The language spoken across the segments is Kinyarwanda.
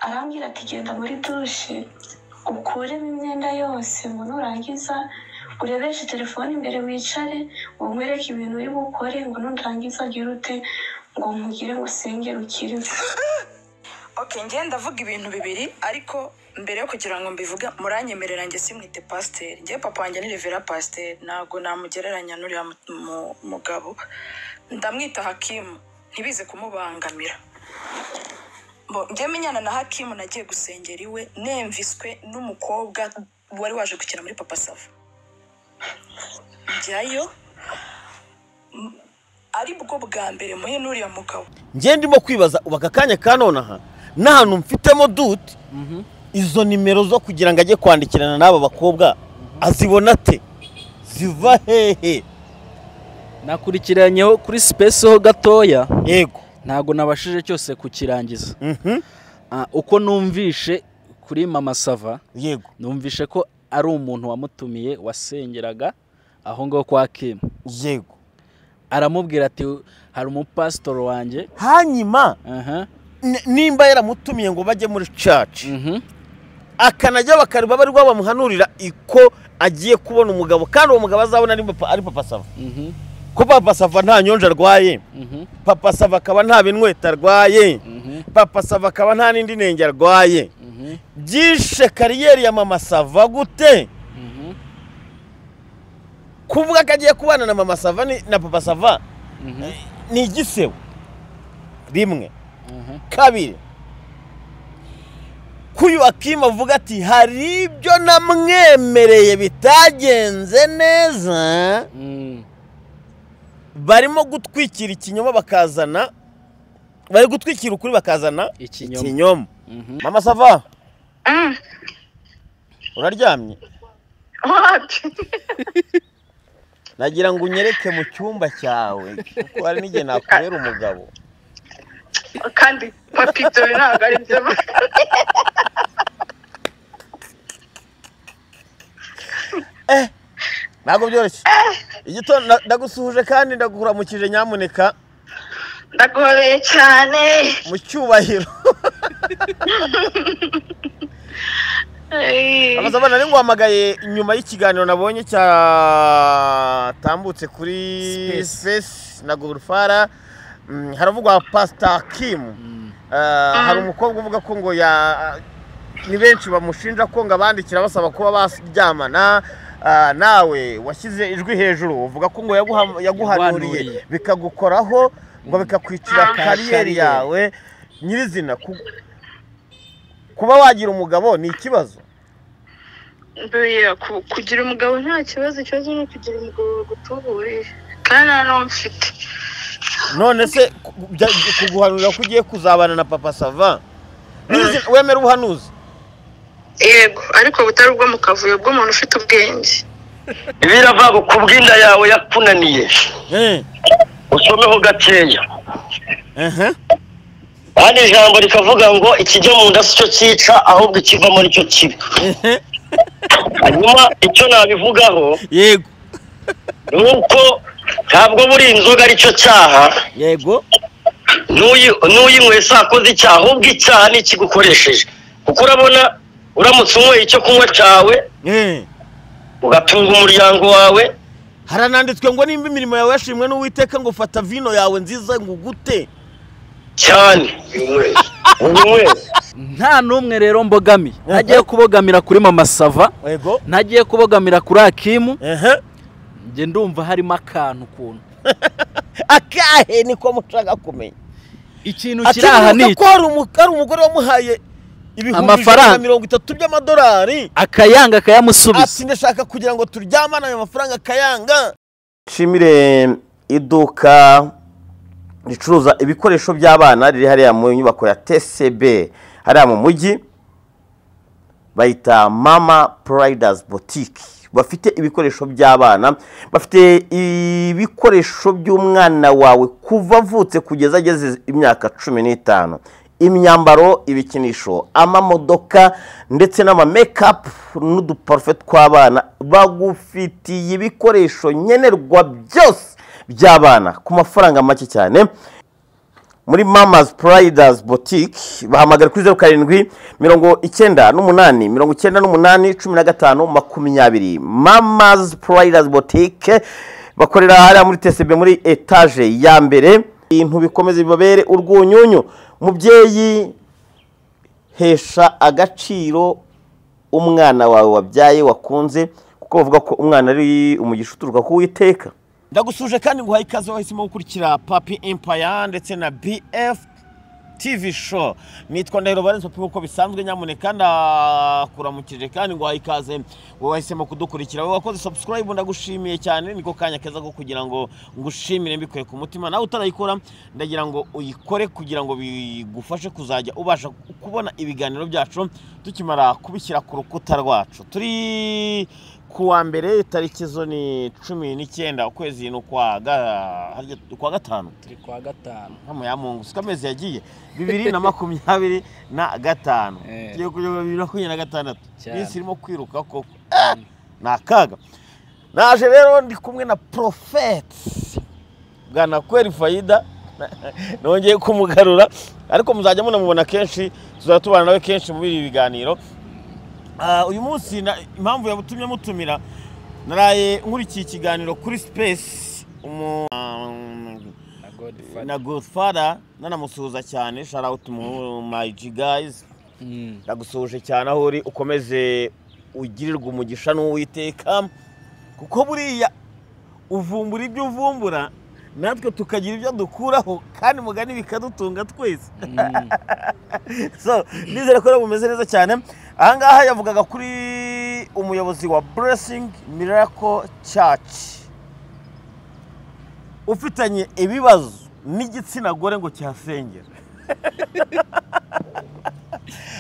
arambwira ati genda muri dushe ukuremo imyenda yose ngo nurangiza urebeshe telefone imbere wicare umwereke ibintu uri bukore ngo nurangiza agire ute ngo mugire ngo sengere ukire. Okay, ngiye ndavuga ibintu bibiri ariko mbere yo kugira ngo mbivuge muranyemerera nge simwite pasteur. Ngiye papa wanjye ni Revera Pasteur, nago namugereranya n'uri mugabo. Ndamwita Hakimu ntibize kumubangamira. Ngiye menyana na Hakimu nagiye gusengera iwe nemviswe n'umukobwa wari waje gukina muri Papa Sava. Njyayo ari bwo bwa mbere muhe n'uriya mugabo. Ngiye ndimo kwibaza ubaka kanya kanonaha n'ahantu mfitemo dute izo nimero zo kugira ngo ajye kwandikirana n'aba bakobwa azibona te ziva hehe? Nakurikiranyeho kuri space ho gatoya, yego ntago nabashije cyose kukirangiza. Uko numvishe kuri Mama Sava, yego numvishe ko ari umuntu wamutumiye wasengeraga aho ngo kwa Kim. Yego aramubwira ati hari umupastor wanjye hanyuma nimba yaramutumiye ngo bajye muri church akanajya bakariba bari bamuhanurira iko agiye kubona umugabo kandi uwo mugabo azabona ari Papa Sava. Ko Papa Sava nta nyonja arwaye, Papa Sava akaba nta binweta arwaye, Papa Sava akaba nta nindi nenge arwaye. Byishe kariyeri ya Mama Sava gute? Kuvuga ko agiye kubana na Mama Sava na Papa Sava ni igisewe rimwe. Kabiri, kuyu Akima avuga ati hari ibyo namwemereye bitagenze neza, barimo gutwikira ikinyoma bakazana, bari gutwikira ukuri bakazana ikinyoma. Mama Sava, uraryamye? Nagira ngo unyereke mu cyumba cyawe kuko hari n'igihe nakubera umugabo. Kandi papito ntabwo ari byo. Ntabwo byoroshye. Igitondo ndagusuhuje kandi ndagukuramukije nyamuneka. Ndaguhobeye cyane. Mu cyubahiro. Abazaba nari nguhamagaye nyuma y'ikiganiro nabonye cyatambutse kuri Space na Gurfara. Haravugwa Pastor Kim. Hari umukobwa uvuga ko ngo ni benshi bamushinja ko ngo abandikira basaba kuba baryamana. Nawe washyize ijwi hejuru uvuga ko ngo yaguhanuriye bikagukoraho ngo bikakwicira kariyeri yawe nyirizina. Kuba wagira umugabo ni ikibazo? Kugira umugabo nta kibazo, ikibazo ni kugira umugabo gutubuye kandi nta mfite. None se kuguhanurira ko ugiye kuzabana na Papa Sava wemera ubuhanuzi? Yego, ariko butari ubwo mu kavuyo bw'umuntu ufite ubwenge. Birava ku bw'inda yawe yakunaniye usomeho gakeya. Kandi ijambo rikavuga ngo ikijya mu nda si cyo cyica ahubwo ikivamo nicyo kibi. Hanyuma icyo nabivugaho, yego, nuko ntabwo buri inzoga ari cyo cyaha. Yego, n'uyinyweye sakoze icyaha, ahubwo icyaha ni ikigukoresheje. Kuko urabona uramutse unyweye icyo kunywa cyawe ugatunga umuryango wawe. Harananditswe ngo nimba imirimo yawe yashimwe n'Uwiteka ngo fata vino yawe nziza ngo gute cyane. Nta numwe rero mbogamiye. Nagiye kubogamira kuri Mama Sava, nagiye kubogamira kuri Hakimu. Nge ndumva harimo akantu kuntu. Akahe niko mushaka kumenya. Ikintu kiraha ni ko ari umugore wamuhaye amafaranga 30 by'amadolari akayanga akayamusubiza. Ati ndashaka kugira ngo turyamana ayo mafaranga akayanga. Shimire iduka ricuruza ibikoresho by'abana riri hariya mu nyubako ya TCB hariya mu mujyi, bayita Mama Pride's Boutique. Bafite ibikoresho by'abana, bafite ibikoresho by'umwana wawe kuva avutse kugeza ageze imyaka 15, imyambaro, ibikinisho, amamodoka ndetse n'ama makeup n'uduparfum tw'abana. Bagufitiye ibikoresho nyenerwa byose by'abana ku mafaranga make cyane. muri Mama's Pride's Boutique bahamagara kuri 0798 Mama's Pride's Boutique bakorera hariya muri TCB muri etage ya mbere. Ibintu bikomeze bibabere urwunyunyu. Mubyeyi, hesha agaciro umwana wawe wabyaye wakunze, kuko bavuga ko umwana ari umugisha uturuka ku Uwiteka. Ndagusuje kandi nguhaye ikaze wahisemo gukurikira Papi Empire ndetse na BF TV show. Nitwa Ndahiro Valens Papi, uko bisanzwe nyamuneka ndakuramukije kandi nguhaye ikaze wahisemo kudukurikira. Wowe wakoze subscribe ndagushimiye cyane, niko kanya keza ko kugira ngo ngushimire mbikuye ku mutima. Nawe utarayikora ndagira ngo uyikore kugira ngo bigufashe kuzajya ubasha kubona ibiganiro byacu tukimara kubishyira ku rukuta rwacu. Turi kuwa mbere tariki zo ni 19 ukwezi no kwa gatanu. Turi kwa gatanu. Hama ya Mungu sikamezi yagiye 2025 kiyo kujya 2026 bisi irimo kwiruka koko nakaga. Naje rero ndi kumwe na Prophet Bwana Kweli Faida nongeye kumugarura, ariko muzajya munamubona kenshi, tuzatubana nawe kenshi mu biri biganiro. Uyu munsi impamvu yabutumye mutumira, naraye nkurikiye ikiganiro kuri Space na Godfather, nanamusuhuza cyane. Shout out to my G guys. Ndagusuje cyane aho uri, ukomeze ugirirwa umugisha n'Uwiteka, kuko buriya uvumbura ibyo uvumbura natwe tukagira ibyo dukuraho, kandi mugani bikadutunga twese. So nizere ko mumeze neza cyane. Ahangaha yavugaga kuri umuyobozi wa Blessing Miracle Church ufitanye ibibazo n'igitsina gore ngo cyasengera.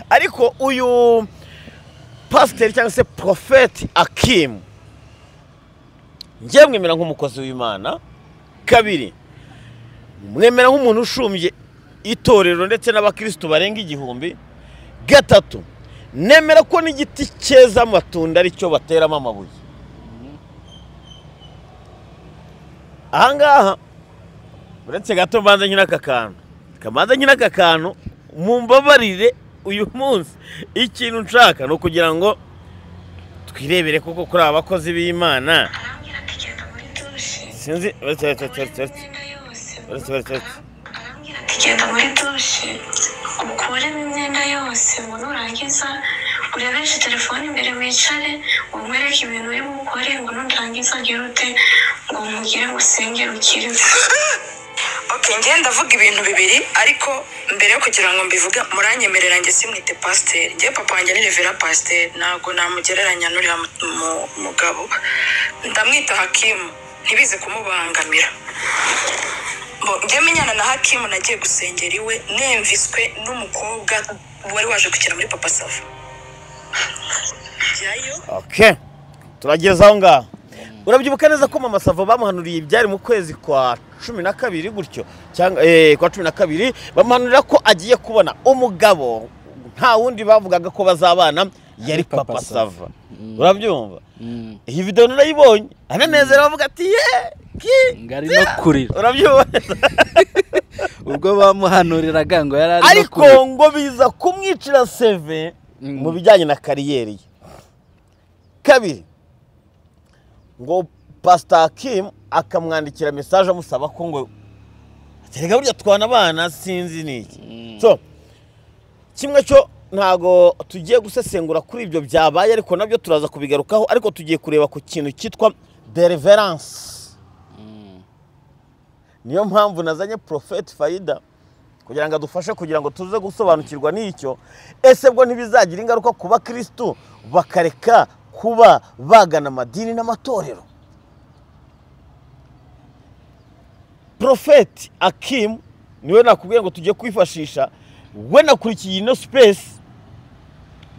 Ariko uyu pastor cyangwa se Prophet Akim ngiye mwemera nk'umukozi w'Imana. Kabiri, mwemera nk'umuntu ushumbye itorero ndetse n'abakristo barenga 1000. Gatatu, nemera ko n'igiti cyeza amatunda ari cyo bateramo amabuye. Ahangaha uretse gato mbanza nyina akakantu mumbabarire uyu munsi. Ikintu nshaka no kugira ngo twirebere koko kuri abakozi b'Imana. Sinzi genda muri dushe ukuremo imyenda yose, umuntu urangiza urebeshe telefone imbere wicare umwereke ibintu uri bukore, ngo nurangiza gerute ngo mugire musengere ukire. Okay, ngiye ndavuga ibintu bibiri, ariko mbere yo kugira ngo mbivuge muranyemerera nge simwite pasteur. Ngiye papa wanjye ni Revera Pasteur, nago namugereranya n'uriya mugabo. Ndamwita Hakimu ntibize kumubangamira. Ngiye menyana na Hakimu nagiye gusengera iwe, nemviswe n'umukobwa wari waje gukina muri Papa Sava. Okay, turageza aho ngaho. Urabyibuka neza ko Mama Sava bamuhanuriye ibyari mu kwezi kwa 12 gutyo, cyangwa kwa 12 bamuhanurira ko agiye kubona umugabo nta wundi bavugaga ko bazabana yari Papa Sava. Urabyumva? Iyi video narayibonye ananezera bavuga ati ngari no kurira. Urabyumva? Ubwo bamuhanuriraga ngo yarari no kurira, ariko ngo biza kumwicira CV mu bijyanye na kariyeri. Kabiri, ngo Pastor Akim akamwandikira message amusaba ko ngo aterega burya twana abana sinzi niki. So kimwe cyo ntago tugiye gusesengura kuri ibyo byabaye, ariko nabyo turaza kubigarukaho. Ariko tugiye kureba ku kintu cyitwa deliverance. Niyo mpamvu nazanye Prophet Faida kugira ngo adufashe kugira ngo tuze gusobanukirwa n'icyo. Ese bwo ntibizagira ingaruka kuba Kristo bakareka kuba bagana amadini n'amatorero? Prophet Akim niwe nakubwiye ngo tujye kwifashisha. We nakurikiye ino Space,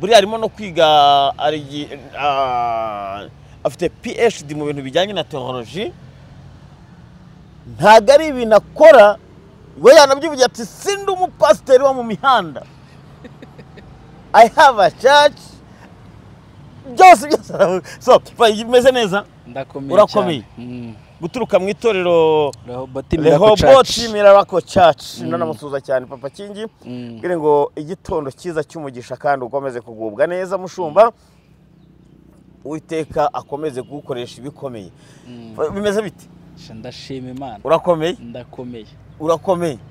buri arimo no kwiga afite PhD mu bintu bijyanye na theology. Ntago ari ibintu akora, we yanabyivuye ati sindi umupasiteri wo mu mihanda. I have a church. Byose so imeze neza. Ndakomeye. Urakomeye. guturuka mu itorero Rehoboth Miracle Church nanamusuza cyane Papa Kingi ngire ngo igitondo cyiza cy'umugisha kandi ukomeze kugubwa neza mushumba Uwiteka akomeze gukoresha ibikomeye bimeze bite ndashima Imana urakomeye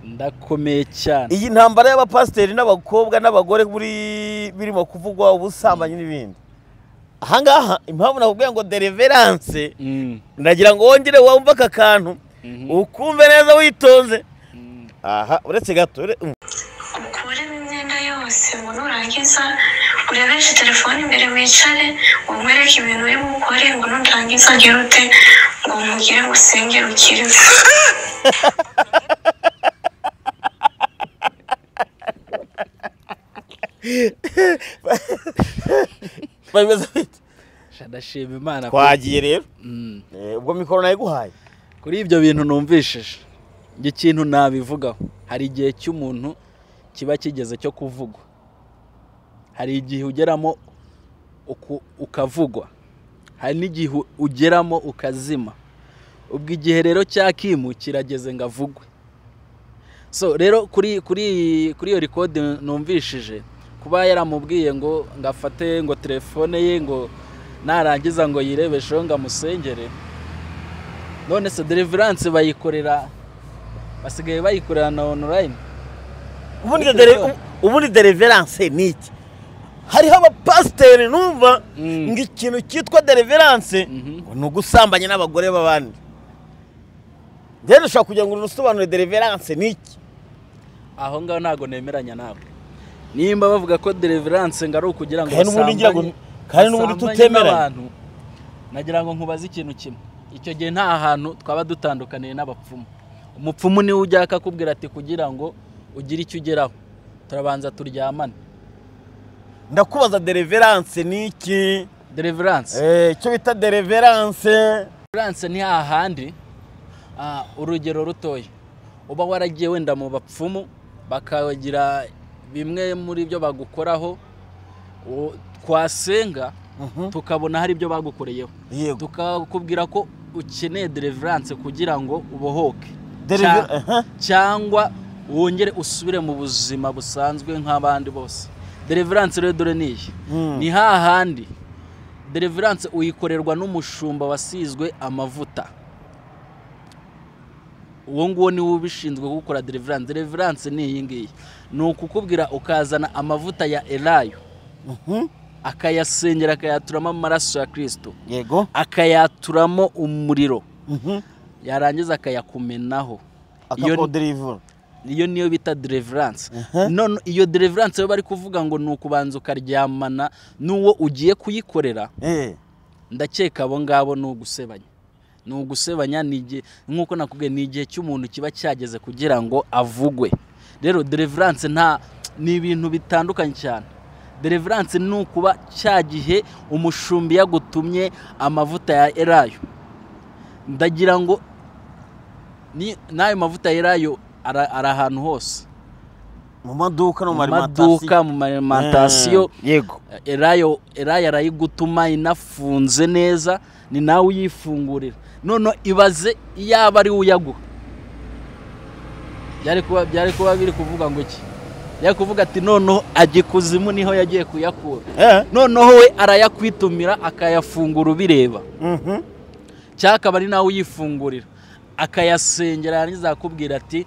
ndakomeye cyane iyi ntambara y'abapasiteri n'abakobwa n'abagore birimo kuvugwa ubusambanyi n'ibindi ahangaha impamvu nakubwiye ngo deliverance ndagira ngo wongere wumve aka kantu ukumve neza witonze aha uretse gato ukuremo imyenda yose ngo nurangiza urebeshe telefone imbere wicare umwereke ibintu uri bukore ngo nurangiza agire ute ngo mugire musengere ukire bimeze bite ndashima Imana twagiye rero ubwo mikoro nayiguhaye kuri ibyo bintu numvishije nge kintu nabivugaho hari igihe cy'umuntu kiba kigeze cyo kuvugwa hari igihe ugeramo ukavugwa hari n'igihe ugeramo ukazima ubwo igihe rero cya Kimu kirageze ngo avugwe so rero kuri iyo record numvishije kuba yaramubwiye ngo ngafate ngo telefone ye ngo narangiza ngo yirebesheho ngo amusengere none se deliverance basigaye bayikorera na online ubundi deliverance ni iki hariho abapasiteri numva ngo ikintu cyitwa deliverance ni ugusambanya n'abagore b'abandi rero ushobora kugira ngo urusobanure deliverance ni iki aho ngaho ntago nemeranya nawe nimba bavuga ko deliverance ngo ari ukugira ngo kandi n'ubundi tutemeranya nagira ngo nkubaze ikintu kimwe icyo gihe nta hantu twaba dutandukaniye n'abapfumu umupfumu niwe ujya akakubwira ati kugira ngo ugire icyo ugeraho turabanza turyamane ndakubaza deliverance ni iki deliverance icyo bita deliverance ni hahandi urugero rutoya uba waragiye wenda mu bapfumu bakagira bimwe muri byo bagukoraho twasenga tukabona hari ibyo bagukoreyeho tukakubwira ko ukeneye deliverance kugira ngo ubohoke cyangwa wongere usubire mu buzima busanzwe nk'abandi bose deliverance rero dore niyi ni hahandi deliverance uyikorerwa n'umushumba wasizwe amavuta uwo nguwo niwe ubishinzwe gukora deliverance ni iyi ngiyi ni ukukubwira ukazana amavuta ya Elayo akayasengera akayaturamo amaraso ya Kristo yego akayaturamo umuriro yarangiza akayakumenaho iyo niyo bita deliverance none iyo deliverance yo bari kuvuga ngo ni ukubanza ukaryamana n'uwo ugiye kuyikorera ndakeka abo ngabo ni ugusebanya nk'uko nakubwiye ni igihe cy'umuntu kiba cyageze kugira ngo avugwe rero deliverance ni ibintu bitandukanye cyane deliverance ni ukuba cya gihe umushumbi yagutumye amavuta ya Elayo ndagira ngo n'ayo mavuta ya Elayo ari ahantu hose mu maduka no mu alimentation yego Elayo arayigutuma inafunze neza ni nawe uyifungurira none ibaze yaba ari uyaguha byari kuba biri kuvuga ngo iki yari kuvuga ati noneho agikuzimu niho yagiye kuyakura noneho we arayakwitumira akayafungura ubireba cyakaba ari nawe uyifungurira akayasengera yarangiza akubwira ati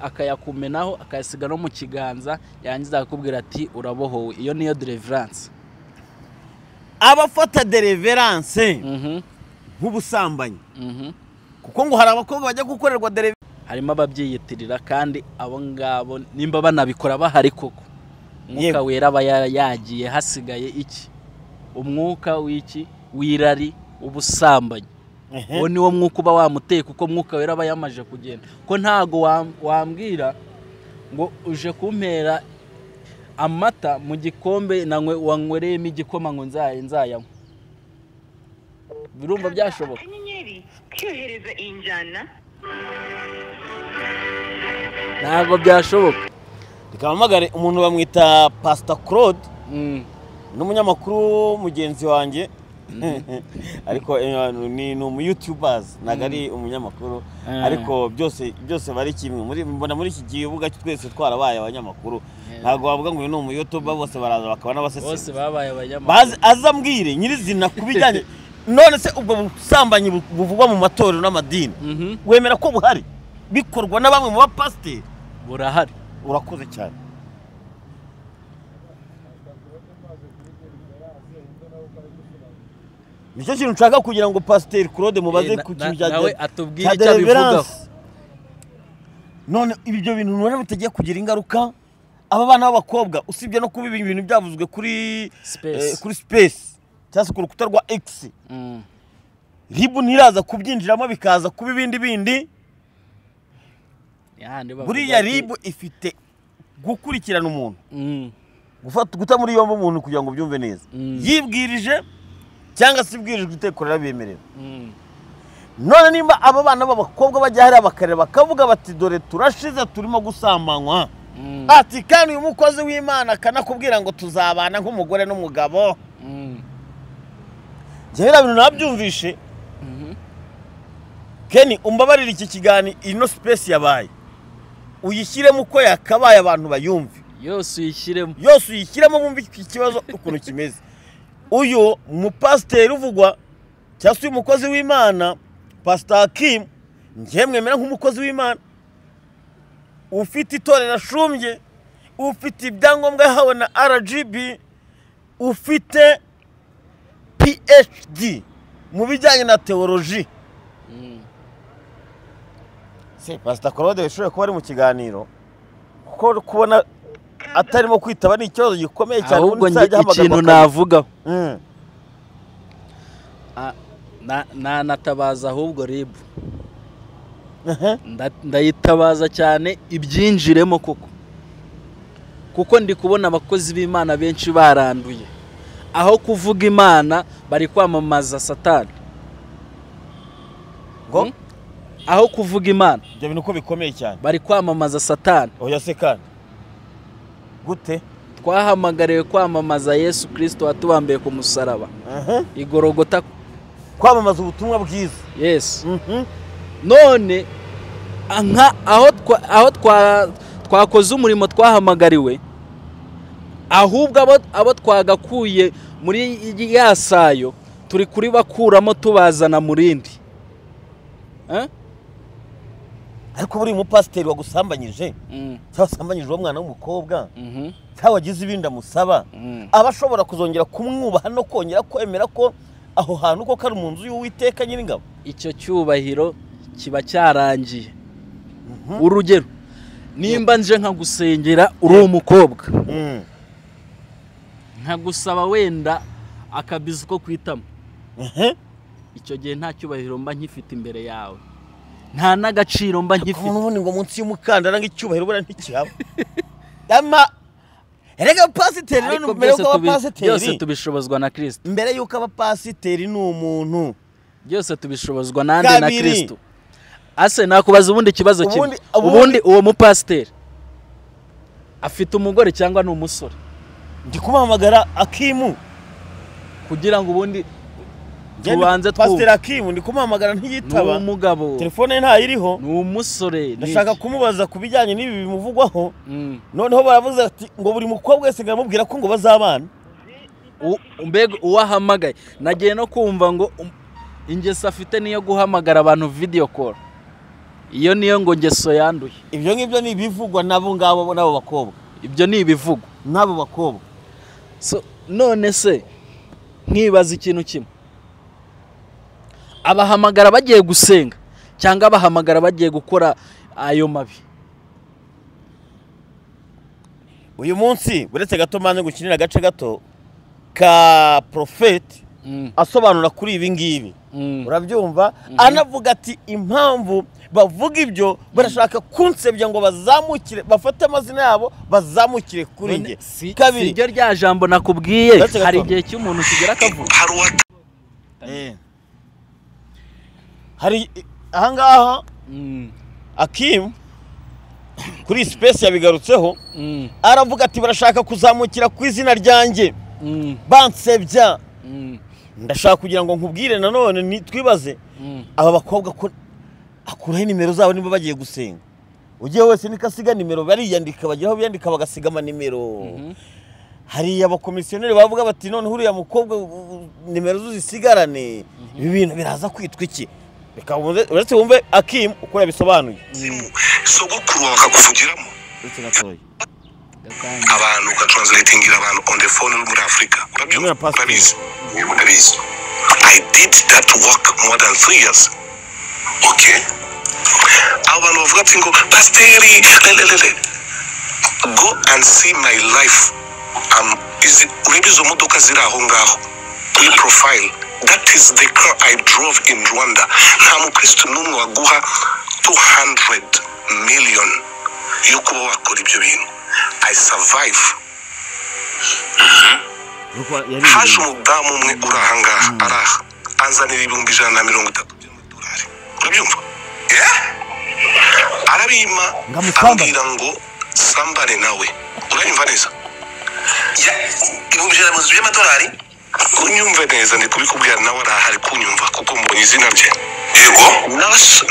akayakumenaho akayasiga no mu kiganza yarangiza akubwira ati urabohowe iyo niyo deliverance abafata deliverance nk'ubusambanyi kuko ngo hari abakobwa bajya gukorerwa deliverance harimo ababyiyitirira kandi abo ngabo nimba banabikora bahari koko umwuka wera aba yagiye hasigaye iki umwuka w'iki wirari ubusambanyi uwo niwo mwuka uba wamuteye kuko mwuka wera aba yamaje kugenda ko ntago wambwira ngo uje kumpera amata mu gikombe nanywe wanywereyemo igikoma ngo nzayanywa birumva byashoboka kyohereza injana ntago byashoboka rikampamagare umuntu bamwita Pastor Claude n'umunyamakuru mugenzi wanjye ariko ni umu YouTubers ntago ari umunyamakuru ariko byose bari kimwe mbona muri iki gihugu twese twarabaye abanyamakuru ntago bavuga ngo uyu ni umu YouTuber bose baraza bakaba n'abasesengura bose babaye abanyamakuru azambwire nyirizina kubijyanye none se ubwo busambanyi buvugwa mu matorero n'amadini wemera ko buhari bikorwa na bamwe mu bapasiteri burahari urakoze cyane nicyo kintu nshaka kugira ngo Pasiteri Claude mubaze ku kintu nawe atubwire icyo abivugaho none ibyo bintu none bitagiye kugira ingaruka aba bana b'abakobwa usibye no kuba ibintu byavuzwe kuri space cyangwa ku rukuta rwa X ribu ntiraza kubyinjiramo bikaza kuba ibindi buriya ribu ifite gukurikirana umuntu guta muri yombi umuntu kugira ngo byumve neza yibwirije cyangwa se ibwirijwe itekorera bemerera none nimba aba bana b'abakobwa bajya hariya bakareba bakavuga bati dore turashize turimo gusambanywa ati kandi uyu mukozi w'Imana akanakubwira ngo tuzabana nk'umugore n'umugabo njyewe bintu nabyumvishe Kenny umbabarira iki kigani ino space yabaye uyishyiremo uko yakabaye abantu bayumve yose uyishyiremo bumve iki kibazo ukuntu kimeze uyu mupasiteri uvugwa cyangwa se uyu mukozi w'Imana Pastor Kim njye mwemera nk'umukozi w'Imana ufite itorero ashumbye ufite ibyangombwa yahawe na RGB ufite PhD mu bijyanye na theology se Pastor Claude yashoboye kuba ari mu kiganiro kuko kubona atarimo kwitaba ni ikibazo gikomeye cyane ahubwo ikintu navugaho natabaza ahubwo ribu ndayitabaza cyane ibyinjiremo kuko ndi kubona abakozi b'Imana benshi baranduye aho kuvuga Imana bari kwamamaza Satani aho kuvuga Imana ibyo bintu ko bikomeye cyane bari kwamamaza Satani oya se kandi gute twahamagariwe kwamamaza Yesu Kristo watubambiye ku musaraba igorogota kwamamaza ubutumwa bwiza yes none aho twakoze umurimo twahamagariwe ahubwo abo twagakuye muri yasayo turi kuri bakuramo tubazana murindi ariko buri mupasiteri wagusambanyije cyangwa wasambanyije uwo mwana w'umukobwa cyangwa wagize ibindi amusaba aba ashobora kuzongera kumwubaha no kongera kwemera ko aho hantu ko kari mu nzu y'Uwiteka nyir'ingabo icyo cyubahiro kiba cyarangiye urugero nimba nje nkagusengera uri umukobwa nkagusaba wenda akabizi ko kwitamo icyo gihe nta cyubahiro mba nkifite imbere yawe nta n'agaciro mba nkifite ubundi ngo munsi y'umukandara ng'icyubahiro bura ntikihaba erega pasiteri none mbere yuko abapasiteri byose tubishobozwa na Kristo mbere yuko abapasiteri ni umuntu byose tubishobozwa nande na Kristo ase nakubaza ubundi kibazo kimwe ubundi uwo mupasiteri afite umugore cyangwa ni umusore ndi kumuhamagara Akimu kugira ngo ubundi tubanze Pastor Akimu ndi kumuhamagara ntiyitaba umugabo telefone ntayiriho ni umusore ndashaka kumubaza kubijyanye n'ibi bimuvugwaho noneho baravuze ati ngo buri mukobwa wese ngamubwira ko ngo bazabana mbega uwahamagaye nagiye no kumva ngo ingeso afite niyo guhamagara abantu video call iyo niyo ngo ngeso yanduye ibyo ngibyo ni ibivugwa nabo ngabo nabo bakobwa ibyo ni ibivugwa nabo bakobwa so none se nkibaza ikintu kimwe abahamagara bagiye gusenga cyangwa abahamagara bagiye gukora ayo mabi uyu munsi buretse gato manje gukinira agace gato ka Prophet asobanura kuri ibi ngibi urabyumva anavuga ati impamvu bavuga ibyo barashaka kunsebya ngo bazamukire bafate amazina yabo bazamukire kuri nge kabiri iryo rya jambo nakubwiye hari igihe cy'umuntu kigera akavuga hari ahangaha Akim kuri space yabigarutseho aravuga ati barashaka kuzamukira ku izina ryanjye bansebya ndashaka kugira ngo nkubwire nanone twibaze aba bakobwa ko akuraho nimero zabo niba bagiye gusenga ugiye wese nikasiga nimero bariyandika bageraho biyandika bagasiga amanimero hariya abakomisiyoneri bavuga bati none huriya mukobwa nimero zuzisigarane ibi bintu biraza kwitwa iki reka uretse wumve Akim uko yabisobanuye sogokuru bakakuvugiramo abantu gatranslatingira abantu on the phone muri Africa urabizi I did that work more than 3 years okay abantu bavuga ati ngo pasteri go and see my life maybe izo modoka ziri aho ngaho kuri profile that is the car I drove in Rwanda nta mukristo n'umwe waguha 200 million yo kuba wakora ibyo bintu I survive haje umudamu umwe uri ahangaha araha anzanira 130 by'amadolari urabyumva arabima ambwira ngo sambane nawe uranyumva neza ibihumbi 100 by'amadolari kunyumva neza ndi kubikubwira nawe arahari kunyumva kuko mbonye izina rye yego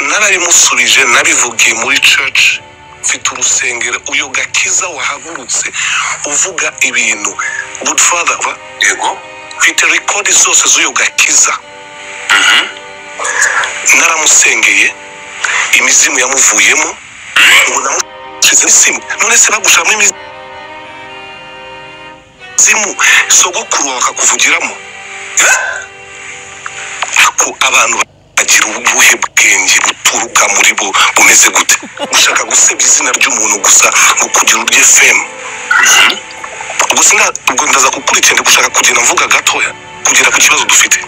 narabimusubije nabivugiye muri church mfite urusengero uyo Gakiza wahagurutse uvuga ibintu good father yego mfite record zose z'uyo Gakiza naramusengeye imizimu yamuvuyemo ngo namushize isimu none se bagushamwe imizimu sogokuru bakakuvugiramo ako abantu bagira ubuhe bwenge buturuka muri bo bumeze gute ushaka gusebya izina ry'umuntu gusa ngo kugira urye fame gusa ubwo ndaza kukurikira gushaka kugira mvuga gatoya kugira ku kibazo dufite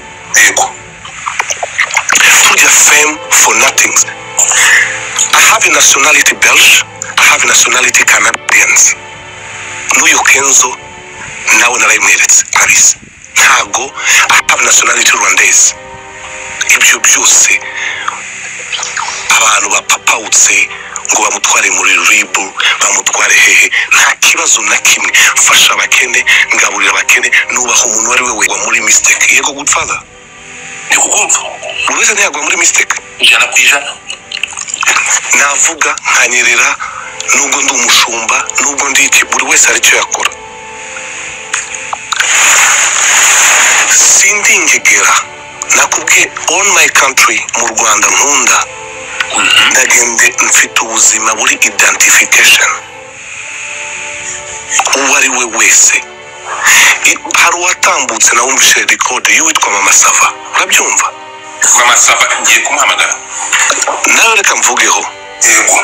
yego turya fame for nothing. I have a nationality Belgian, I have a nationality Canadians. N'uyu Kenzo nawe narayimweretse abisi ntago I have nationality Rwandese. Ibyo byose abantu bapapawutse ngo bamutware muri ribu bamutware hehe nta kibazo na kimwe fasha abakene ngaburira abakene nubaho umuntu wari we wa muri mistake yego good father nikukumva uretse ntiyagwa muri mistake ijana ku ijana navuga nkanyerera nubwo ndi umushumba nubwo ndi iki buri wese ari cyo yakora sindi ngegera nakubwiye on my country mu Rwanda nkunda ndagende mfite ubuzima buri identification uwo ari we wese hari uwatambutse na wumvishe record y'uwitwa Mama Sava urabyumva Mama Sava ngiye kumuhamagara nawe reka mvugeho yego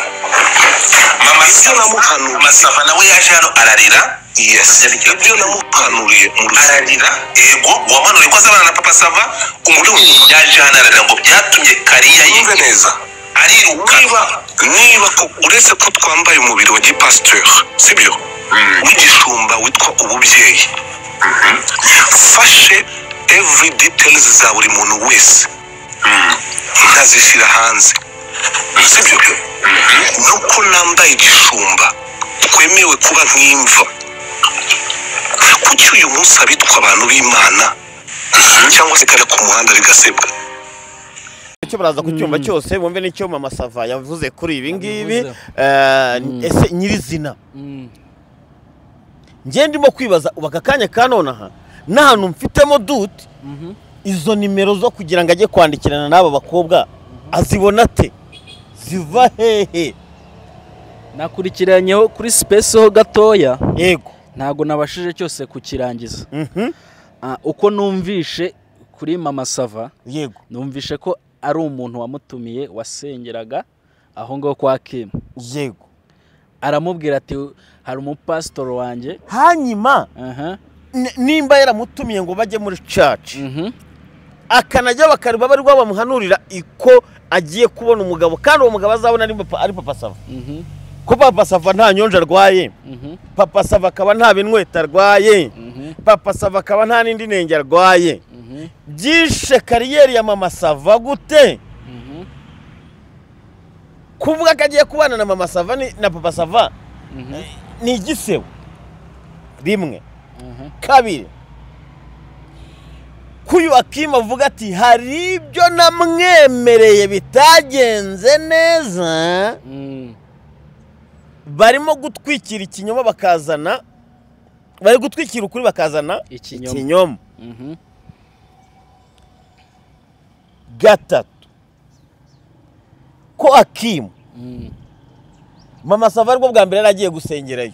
Mama Sava nawe yaje hano ararira yes ibyo namupanuriye mu ararira yego wamanuriye ko azabana na Papa Sava umudumu yaje hano ararira ngo byatumye kariya yumve neza ariruka niba ko uretse ko twambaye umubiri wa gipasteur sibyo w'igishumba witwa ububyeyi fashe every details za buri muntu wese nkazishira hanze sibyo nuko nambaye igishumba twemewe kuba nk'imva kuki uyu munsi abitwa abantu b'Imana cyangwa se kare ku muhanda bigasebwa icyo baraza ku cyumba cyose bumve n'icyo Mama Sava yavuze kuri ibi ngibi ese nyirizina ngiye ndimo kwibaza ubaka kanya kanonaha n'ahantu mfitemo dute izo nimero zo kugira ngo ajye kwandikirana n'aba bakobwa azibona te ziva hehe nakurikiranyeho kuri space ho gatoya yego ntago nabashije cyose kukirangiza uko numvishe kuri Mama Sava yego numvishe ko ari umuntu wamutumiye wasengeraga aho ngaho kwa Kim yego aramubwira ati hari umupastor wanjye hanyuma nimba yaramutumiye ngo bajye muri church akanajya bakariba bari bamuhanurira iko agiye kubona umugabo kandi uwo mugabo azabona ari Papa Sava ko Papa Sava nta nyonja arwaye Papa Sava akaba nta binweta arwaye Papa Sava akaba nta n'indi nenge arwaye byishe kariyeri ya Mama Sava gute kuvuga ko agiye kubana na Mama Sava na Papa Sava ni igisewe rimwe kabiri kuyu Hakim avuga ati hari ibyo namwemereye bitagenze neza, barimo gutwikira ikinyoma bakazana, bari gutwikira ukuri bakazana ikinyoma. Gatatu, ko Hakim Mama Sava aribwo bwa mbere yaragiye gusengerayo.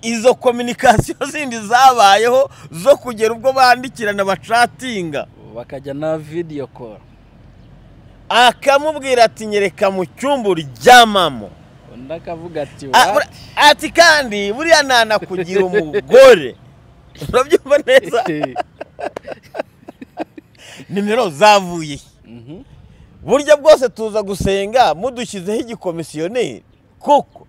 Izo communication zindi zabayeho zo kugera ubwo bandikirana bacatinga bakajya na video call, akamubwira ati nyereka mu cyumba uryamamo, undi akavuga ati ati kandi buriya nana kugira umugore. Urabyumva neza? Nimero zavuye burya bwose tuza gusenga mudushyizeho igikomisiyoneri koko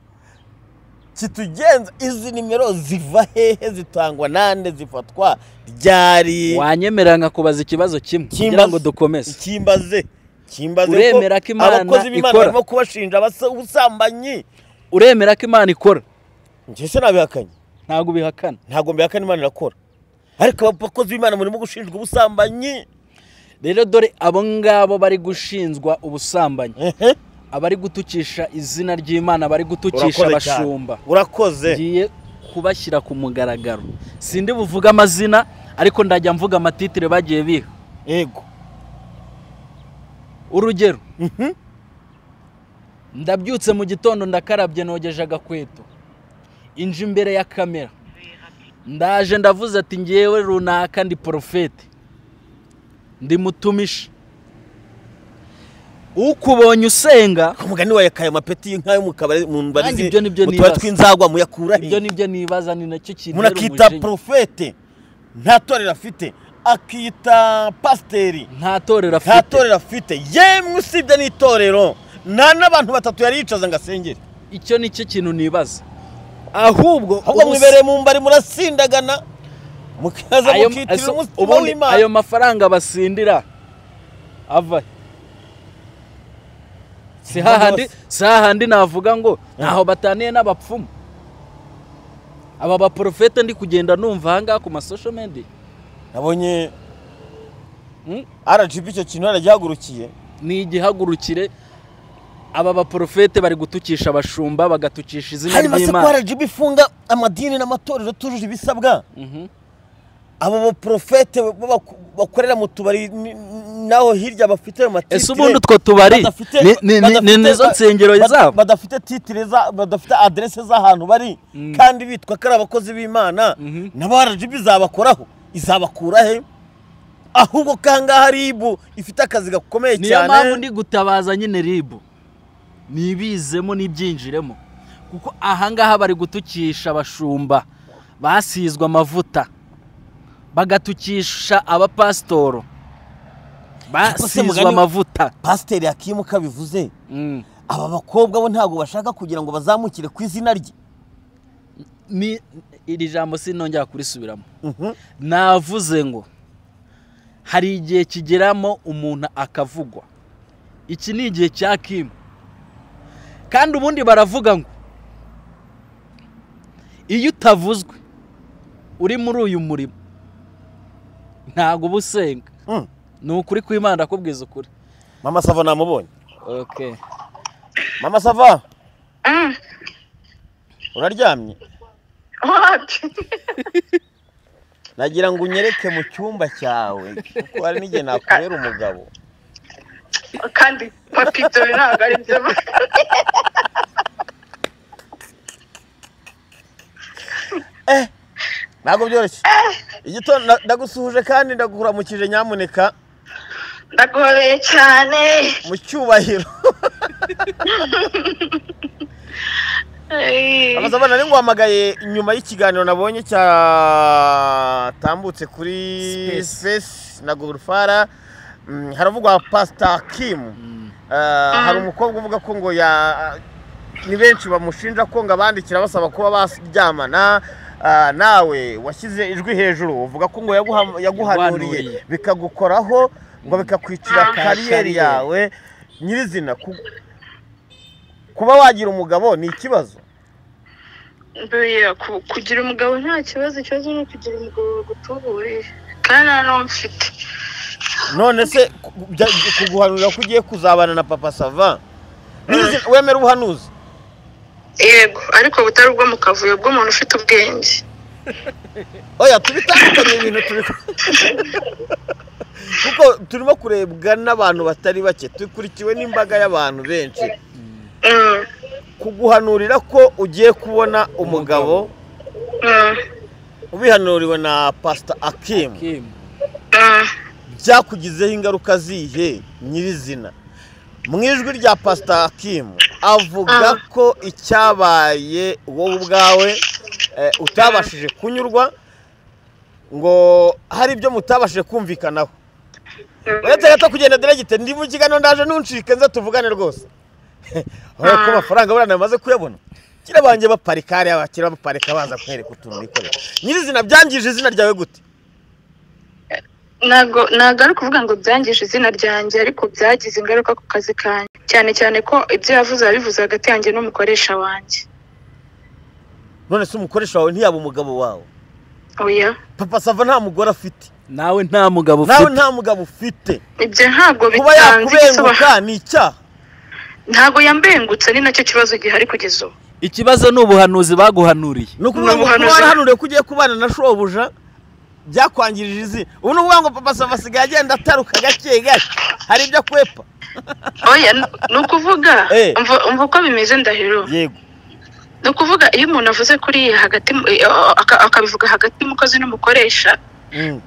kitugenza. Izi nimero ziva hehe, zitangwa nande, zifatwa ryari? Wanyemerera nkakubaza ikibazo kimwe kugira ngo dukomeze. Kimbaze uremera ko Imana abakozi b'Imana barimo kubashinja ubusambanyi? Uremera ko Imana ikora? Njye se nabihakanye. Ntago bihakana. Ntago mbihakana, Imana irakora, ariko abakozi b'Imana murimo gushinjwa ubusambanyi. Rero dore abo ngabo bari gushinzwa ubusambanyi, abari gutukisha izina ry'Imana, bari gutukisha abashumba. Urakoze. Ngiye kubashyira ku mugaragaro. Sindi buvuga amazina, ariko ndajya mvuga amatitire bagiye biha. Yego. Urugero, ndabyutse mu gitondo ndakarabye nogeje agakweto, inje imbere ya kamera, ndaje ndavuze ati ngewe runaka ndi profete, ndi mutumisha. Ukubonye usenga umugani wa yakaye amapeti y'inka yo mu kabari mu mbarizi mutwa tw'inzagwa muyakura he? Ibyo nibyo nibaza, ni nacyo kintu munakita profete, nta torero afite, akita pasteri, nta torero afite. Yemwe usibye n'itorero nta n'abantu batatu yari yicaza ngo asengere. Icyo nicyo kintu nibaza. Ahubwo mwibereye mu mbari murasindagana mukaza mukitira umutima w'Imana. Ayo mafaranga basindira ava si hahandi navuga ngo ntaho bataniye n'abapfumu. Aba baprofete ndi kugenda numva ahangaha ku masocial media, nabonye RGB icyo kintu aragihagurukiye. Ni igihagurukire. Aba baprofete bari gutukisha abashumba, bagatukisha izina ry'Imana. Hari RGB ifunga amadini n'amatorero tujuje ibisabwa. Abo baprofete bakorera mu tubari naho hirya bafite amatitire. Ese ubundi utwo tubari ni nizo nsengero zabo, badafite titire, badafite adresse z'ahantu bari, kandi bitwa ko ari abakozi b'Imana. Nabo RGB izabakoraho, izabakura he? Ahubwo kangaha RIB ifite akazi gakomeye cyane. Niyo mpamvu ndi gutabaza nyine RIB nibizemo nibyinjiremo, kuko ahangaha bari gutukisha abashumba basizwe amavuta, bagatukisha abapastoro basizwe amavuta. Pasiteri Hakim kabivuze, aba bakobwa bo ntago bashaka kugira ngo bazamukire ku izina rye. Ni iri jambo sinongera kurisubiramo. Navuze ngo hari igihe kigeramo umuntu akavugwa. Iki ni igihe cya Hakim, kandi ubundi baravuga ngo iyo utavuzwe uri muri uyu murimo ntago ubusenga. Ni ukuri kw'Imana ndakubwiza ukuri. Mama Sava namubonye. Okay. Mama Sava. Uraryamye? Nagira ngo unyereke mu cyumba cyawe kuko hari n'igihe nakubera umugabo. Kandi papito ntabwo ari byo. Ntabwo byoroshye. Igitondo ndagusuhuje kandi ndagukuramukije, nyamuneka. Ndaguhobeye cyane. Mu cyubahiro. Amazabana nari nguhamagaye nyuma y'ikiganiro nabonye cyatambutse kuri Space na Gurfara. Haravugwa Pastor Hakim. Hari umukobwa uvuga ko ngo ni benshi bamushinja ko ngo abandikira basaba kuba baryamana. Nawe washyize ijwi hejuru uvuga ko ngo yaguhanuriye bikagukoraho ngo bikakwicira kariyeri yawe nyirizina. Kuba wagira umugabo ni ikibazo? Kugira umugabo nta kibazo, ikibazo ni ukugira umugabo gutuburiye kana no mfite. none se kuguhanurira ko ugiye kuzabana na papa Sava wemera ubuhanuzi? Yego, ariko butari ubwo mu kavuyo bw'umuntu ufite ubwenge. Oya tubitandukanye ibintu kuko turimo kurebwa n'abantu batari bake, tukurikiwe n'imbaga y'abantu benshi. Kuguhanurira ko ugiye kubona umugabo ubihanuriwe na Pastor Akim, byakugizeho ingaruka zihe nyirizina? Mu ijwi rya Pastor Akim avuga ko icyabaye wowe ubwawe utabashije kunyurwa, ngo hari ibyo mutabashije kumvikanaho. Uretse gato kugenda direct ndi mu kiganiro ndaje nuncike nza tuvugane rwose. Aho ko amafaranga burana amaze kuyabona. Kira banje baparikare abakira baparika baza kwereka utuntu nikorera. Nyirizina byangije izina ryawe gute? Nago ari kuvuga ngo byangije izina ryanjye, ariko byagize ingaruka ku kazi kanjye, cyane ko ibyo yavuze yabivuze hagati yanjye n'umukoresha wanjye. None se umukoresha wawe ntiyaba umugabo wawe? Oya. Papa Sava nta mugore afite. Nawe nta mugabo ufite. Nawe nta mugabo ufite. Ibyo ntabwo kuba yakubenguka ni icyaha. Ntabwo yambengutse, ni nacyo kibazo gihari kugeza ubu. Ikibazo ni ubuhanuzi baguhanuriye. Nuko warahanuriye kugiye kubana na shobuja byakwangirije izi. Ubu nuvuga ngo Papa Sava asigaye agenda ataruka gake gake. Hari ibyo kwepa. Oya, nukuvuga umva uko bimeze ndahiro. Yego. Nukuvuga iyo umuntu avuze kuri hagati akabivuga hagati y'umukozi n'umukoresha,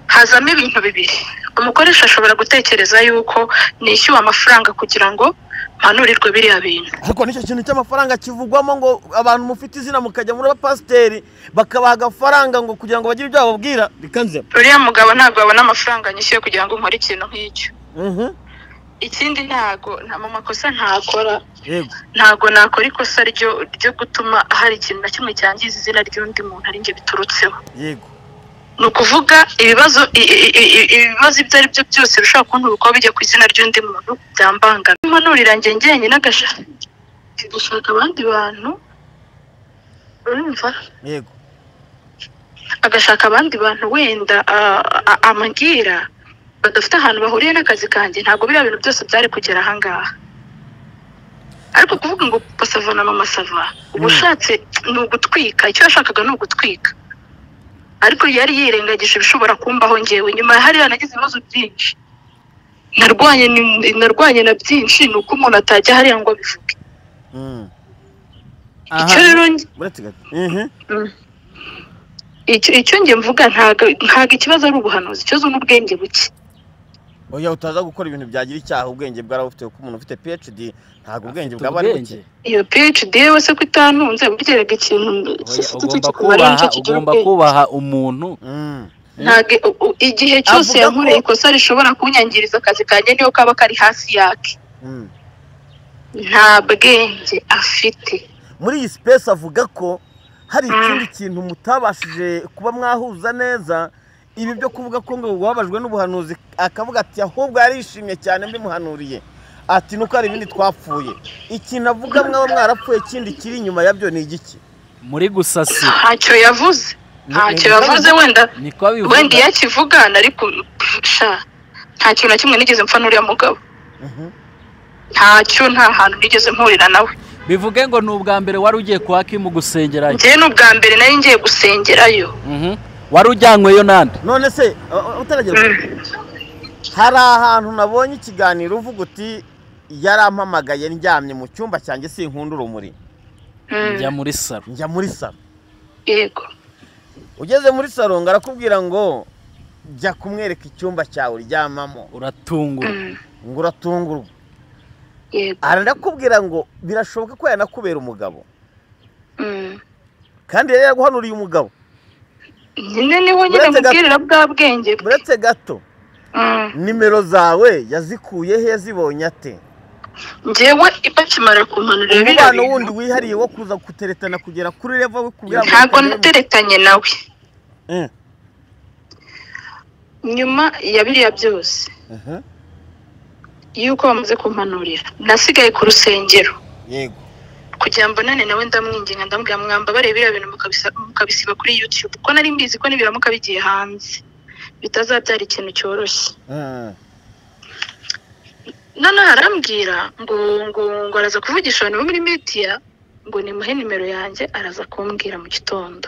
hazamo ibintu bibiri. Umukoresha ashobora gutekereza yuko nishyuwe amafaranga kugira ngo hanurirwe biriya bintu. Ariko nicyo kintu cy'amafaranga kivugwamo ngo abantu mufite izina mukajya muri abapasiteri bakabaha agafaranga ngo kugira ngo bagire ibyo bababwira bikanze. Uriya mugabo ntabwo abona amafaranga nyishyuye kugira ngo nkore ikintu nk'icyo. Ikindi nta mu makosa ntakora. Ntago nakora ikosa ryo gutuma hari ikintu na kimwe cyangiza izina ry'undi muntu ari nge biturutseho. Yego. Nukuvuga ibibazo ibyo ari byo byose bishobora kunturuka bijya ku izina ry'undi muntu byambanga. Impanurira ngengenye n'agashaka abandi bantu. Urumva? Yego. Agashaka abandi bantu wenda amangira badafite ahantu bahuriye n'akazi kanjye, ntabwo biriya bintu byose byari kugera ahangaha. Ariko kuvuga ngo Pasava na Mama Sava ubushatse ni ugutwika, icyo yashakaga ni ugutwika, ariko yari yirengagije bishobora kumbaho ngewe. Nyuma hari yanagize ibibazo byinshi, narwanye na byinshi, ni uko umuntu atajya hariya ngo abivuge. Icyo rero icyo nge mvuga ntago ikibazo ari ubuhanuzi, ikibazo n'ubwenge buke. Oya utaza gukora ibintu byagira icyaha, ubwenge bwarabufite kuko umuntu ufite PhD ntago ubwenge bwaba ari buke. Iyo PhD wese ko itanunze burgerega ikintu ugomba kubaha umuntu. Ntago igihe cyose yankoreye ikosa rishobora kunyangiriza akazi kanjye niyo kaba kari hasi yake. Nta bwenge afite. Muri iyi space avuga ko hari ikindi kintu mutabashije kuba mwahuza neza, ibi byo kuvuga ko ngo wabajwe n'ubuhanuzi, akavuga ati ahubwo yarishimye cyane mbimuhanuriye, ati nuko ari ibindi twapfuye. Ikintu avuga mwawe mwarapfuye kindi kiri inyuma yabyo ni igiki? Muri gusasi ntacyo yavuze, wenda yakivugana, ariko nta kintu na kimwe nigeze mpfa n'uriya mugabo. Nta hantu nigeze mpurira nawe. Bivuge ngo ni ubwa mbere wari ugiye kwa Akim gusengerayo? Njye ni ubwa mbere nari ngiye gusengerayo. Wari ujyanyweyo nande? None se utaragera hari ahantu nabonye ikiganiro uvuga uti yarampamagaye ndyamye mu cyumba cyanjye sinkunda urumuri, njya muri salo. Yego. Ugeze muri salo ngarakubwira ngo jya kumwereka icyumba cyawe uryamamo, uratungurwa. Yego. Arandakubwira ngo birashoboka ko yanakubera umugabo. Kandi yari yaguhanuriye umugabo. Nyine niho nyine mubwirira bwa bwenge. Buretse gato. Nimero zawe yazikuye he, yazibonye ate? Njyewe ipakimara kumpanurira biriya bintu. Umubano wundi wihariye wo kuza guteretana kugera kuri level kubwira ngo ntabwo nateretanye nawe. Nyuma ya biriya byose. Yuko bamaze kumpanurira, nasigaye ku rusengero. Yego. Kugira mbonane nawe ndamwinginga ndambwira mwamba bare biriya bintu mukabisiba kuri YouTube, kuko nari mbizi ko nibiramuka bigiye hanze bitazabyara ikintu cyoroshye. None arambwira ngo araza kuvugisha abantu bo muri media ngo nimuhe nimero yanjye araza kumbwira mu gitondo.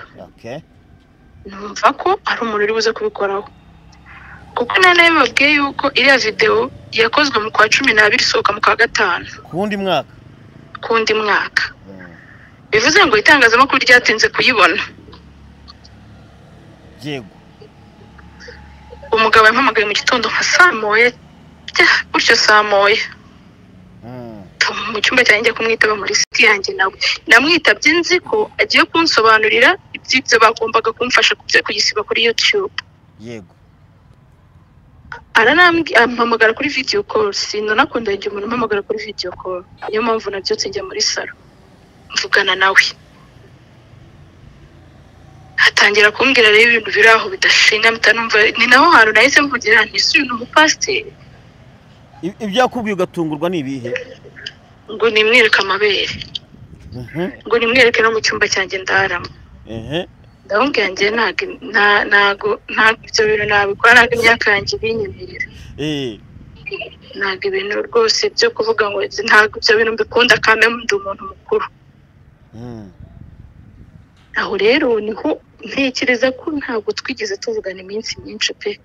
Numva ko ari umuntu uri buze kubikoraho kuko nane babwiye yuko iriya video yakozwe mu kwa 12 isohoka mu kwa 5 kundi mwaka bivuze ngo itangazamakuru ryatinze kuyibona. Yego umugabo yampamagaye mu gitondo nka saa moya gutyo saa moya mu cyumba cyanjye kumwitaba muri siti yanjye nawe namwitabye nzi ko agiye kunsobanurira ibyo bagombaga kumfasha kugisiba kuri YouTube. Yego ampamagara kuri video call. Sinanakunda igihe umuntu ampamagara kuri video call, niyo mpamvu nabyutse njya muri salo mvugana nawe. Atangira kumbwira rero ibintu biri aho bidashinga mitanumva, ni naho hantu nahise mvugira nti si uyu umupasiteri. Ibyo yakubwiye ugatungurwa nibihe? Ngo nimwereke amabere, ngo nimwereke no mu cyumba cyanjye ndaramo. Ndababwira njye ntago ibyo bintu nabikora, ntago imyaka yanjye binyemerera. Ntago ibintu rwose byo kuvuga ngo ntago ibyo bintu mbikunda kandi ndi umuntu mukuru. Aho rero niho ntekereza ko ntabwo twigeze tuvugana iminsi myinshi pe.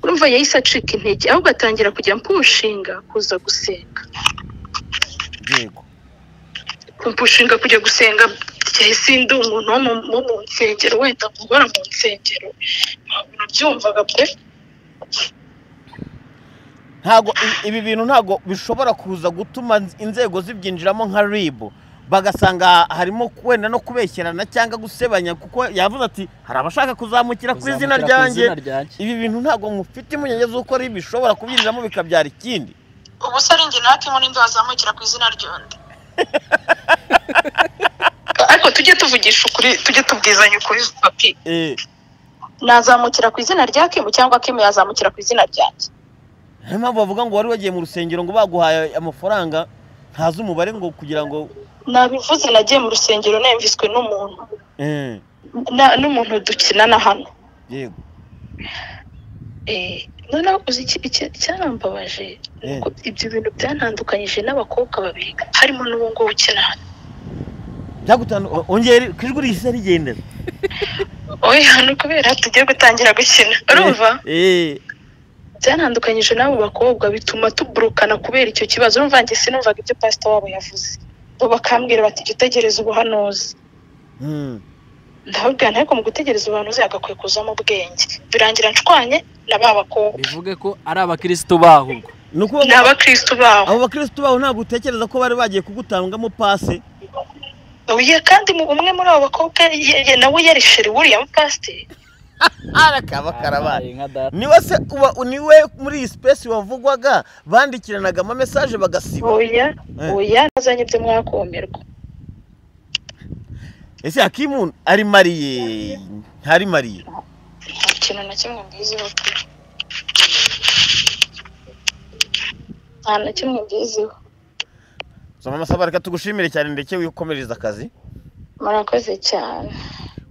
Urumva yahise acika intege ahubwo atangira kujya mpushinga kuza gusenga. Yego kumpushinga kujya gusenga cyahise ndi umuntu wo mu nsengero, wenda kugora mu nsengero ntabwo byumvaga pe. Ntago ibi bintu ntago bishobora kuza gutuma inzego zibyinjiramo nka RIB bagasanga harimo wenda no kubeshyerana cyangwa gusebanya, kuko yavuze ati hari abashaka kuzamukira ku izina ryanjye. Ibi bintu ntago mufite imunyenye z'uko RIB bishobora kubyinjiramo bikabyara ikindi. Ubu sari nge nakimo n'indi wazamukira ku izina ryonde. Ariko tujye tuvugisha ukuri, tujye tubwizanya ukuri papi. Nazamukira ku izina rya Kim cyangwa Kim yazamukira ku izina ryanjye? Mpamvu bavuga ngo wari wagiye mu rusengero ngo baguhaye amafaranga ntazi umubare ngo kugira ngo nabivuze. Nagiye mu rusengero nemviswe n'umuntu n'umuntu dukinana hano. Yego none uzi cyarambabaje ibyo bintu byantandukanyije n'abakobwa babiri harimo n'uwo ngo ukina hano. Byagutandukanye ongera kwijwi rihise rigendera. Oya hano kubera tugiye gutangira gukina urumva. Byantandukanyije n'abo bakobwa bituma tuburukana kubera icyo kibazo. Urumva njye sinumvaga ibyo pastor wabo yavuze, bo bakambwira bati gitegereza ubuhanuzi. Ndababwira ariko mu gutegereza ubuhanuzi agakwiye kuzamo ubwenge. Birangira nshwanye na ba bakobwa. Bivuge ko ari abakristo baho. Ni abakristo baho. Abo bakristo baho ntabwo utekereza ko bari bagiye kugutangamo pase? Oya kandi umwe muri abo bakobwa nawe yari sheri wuriya mupasiteri. Arakaba karabaye niwe se niwe muri iyi space wavugwaga bandikiranaga ama message bagasiba. Oya nazanye byo mwakomerwa. Ese Hakimu ari mariye ntari mariye? Ikintu na kimwe mbiziho pe. Ana kimwe mbiziho. Soma amasaba reka tugushimire cyane ndeke wikomereza akazi. Murakoze cyane.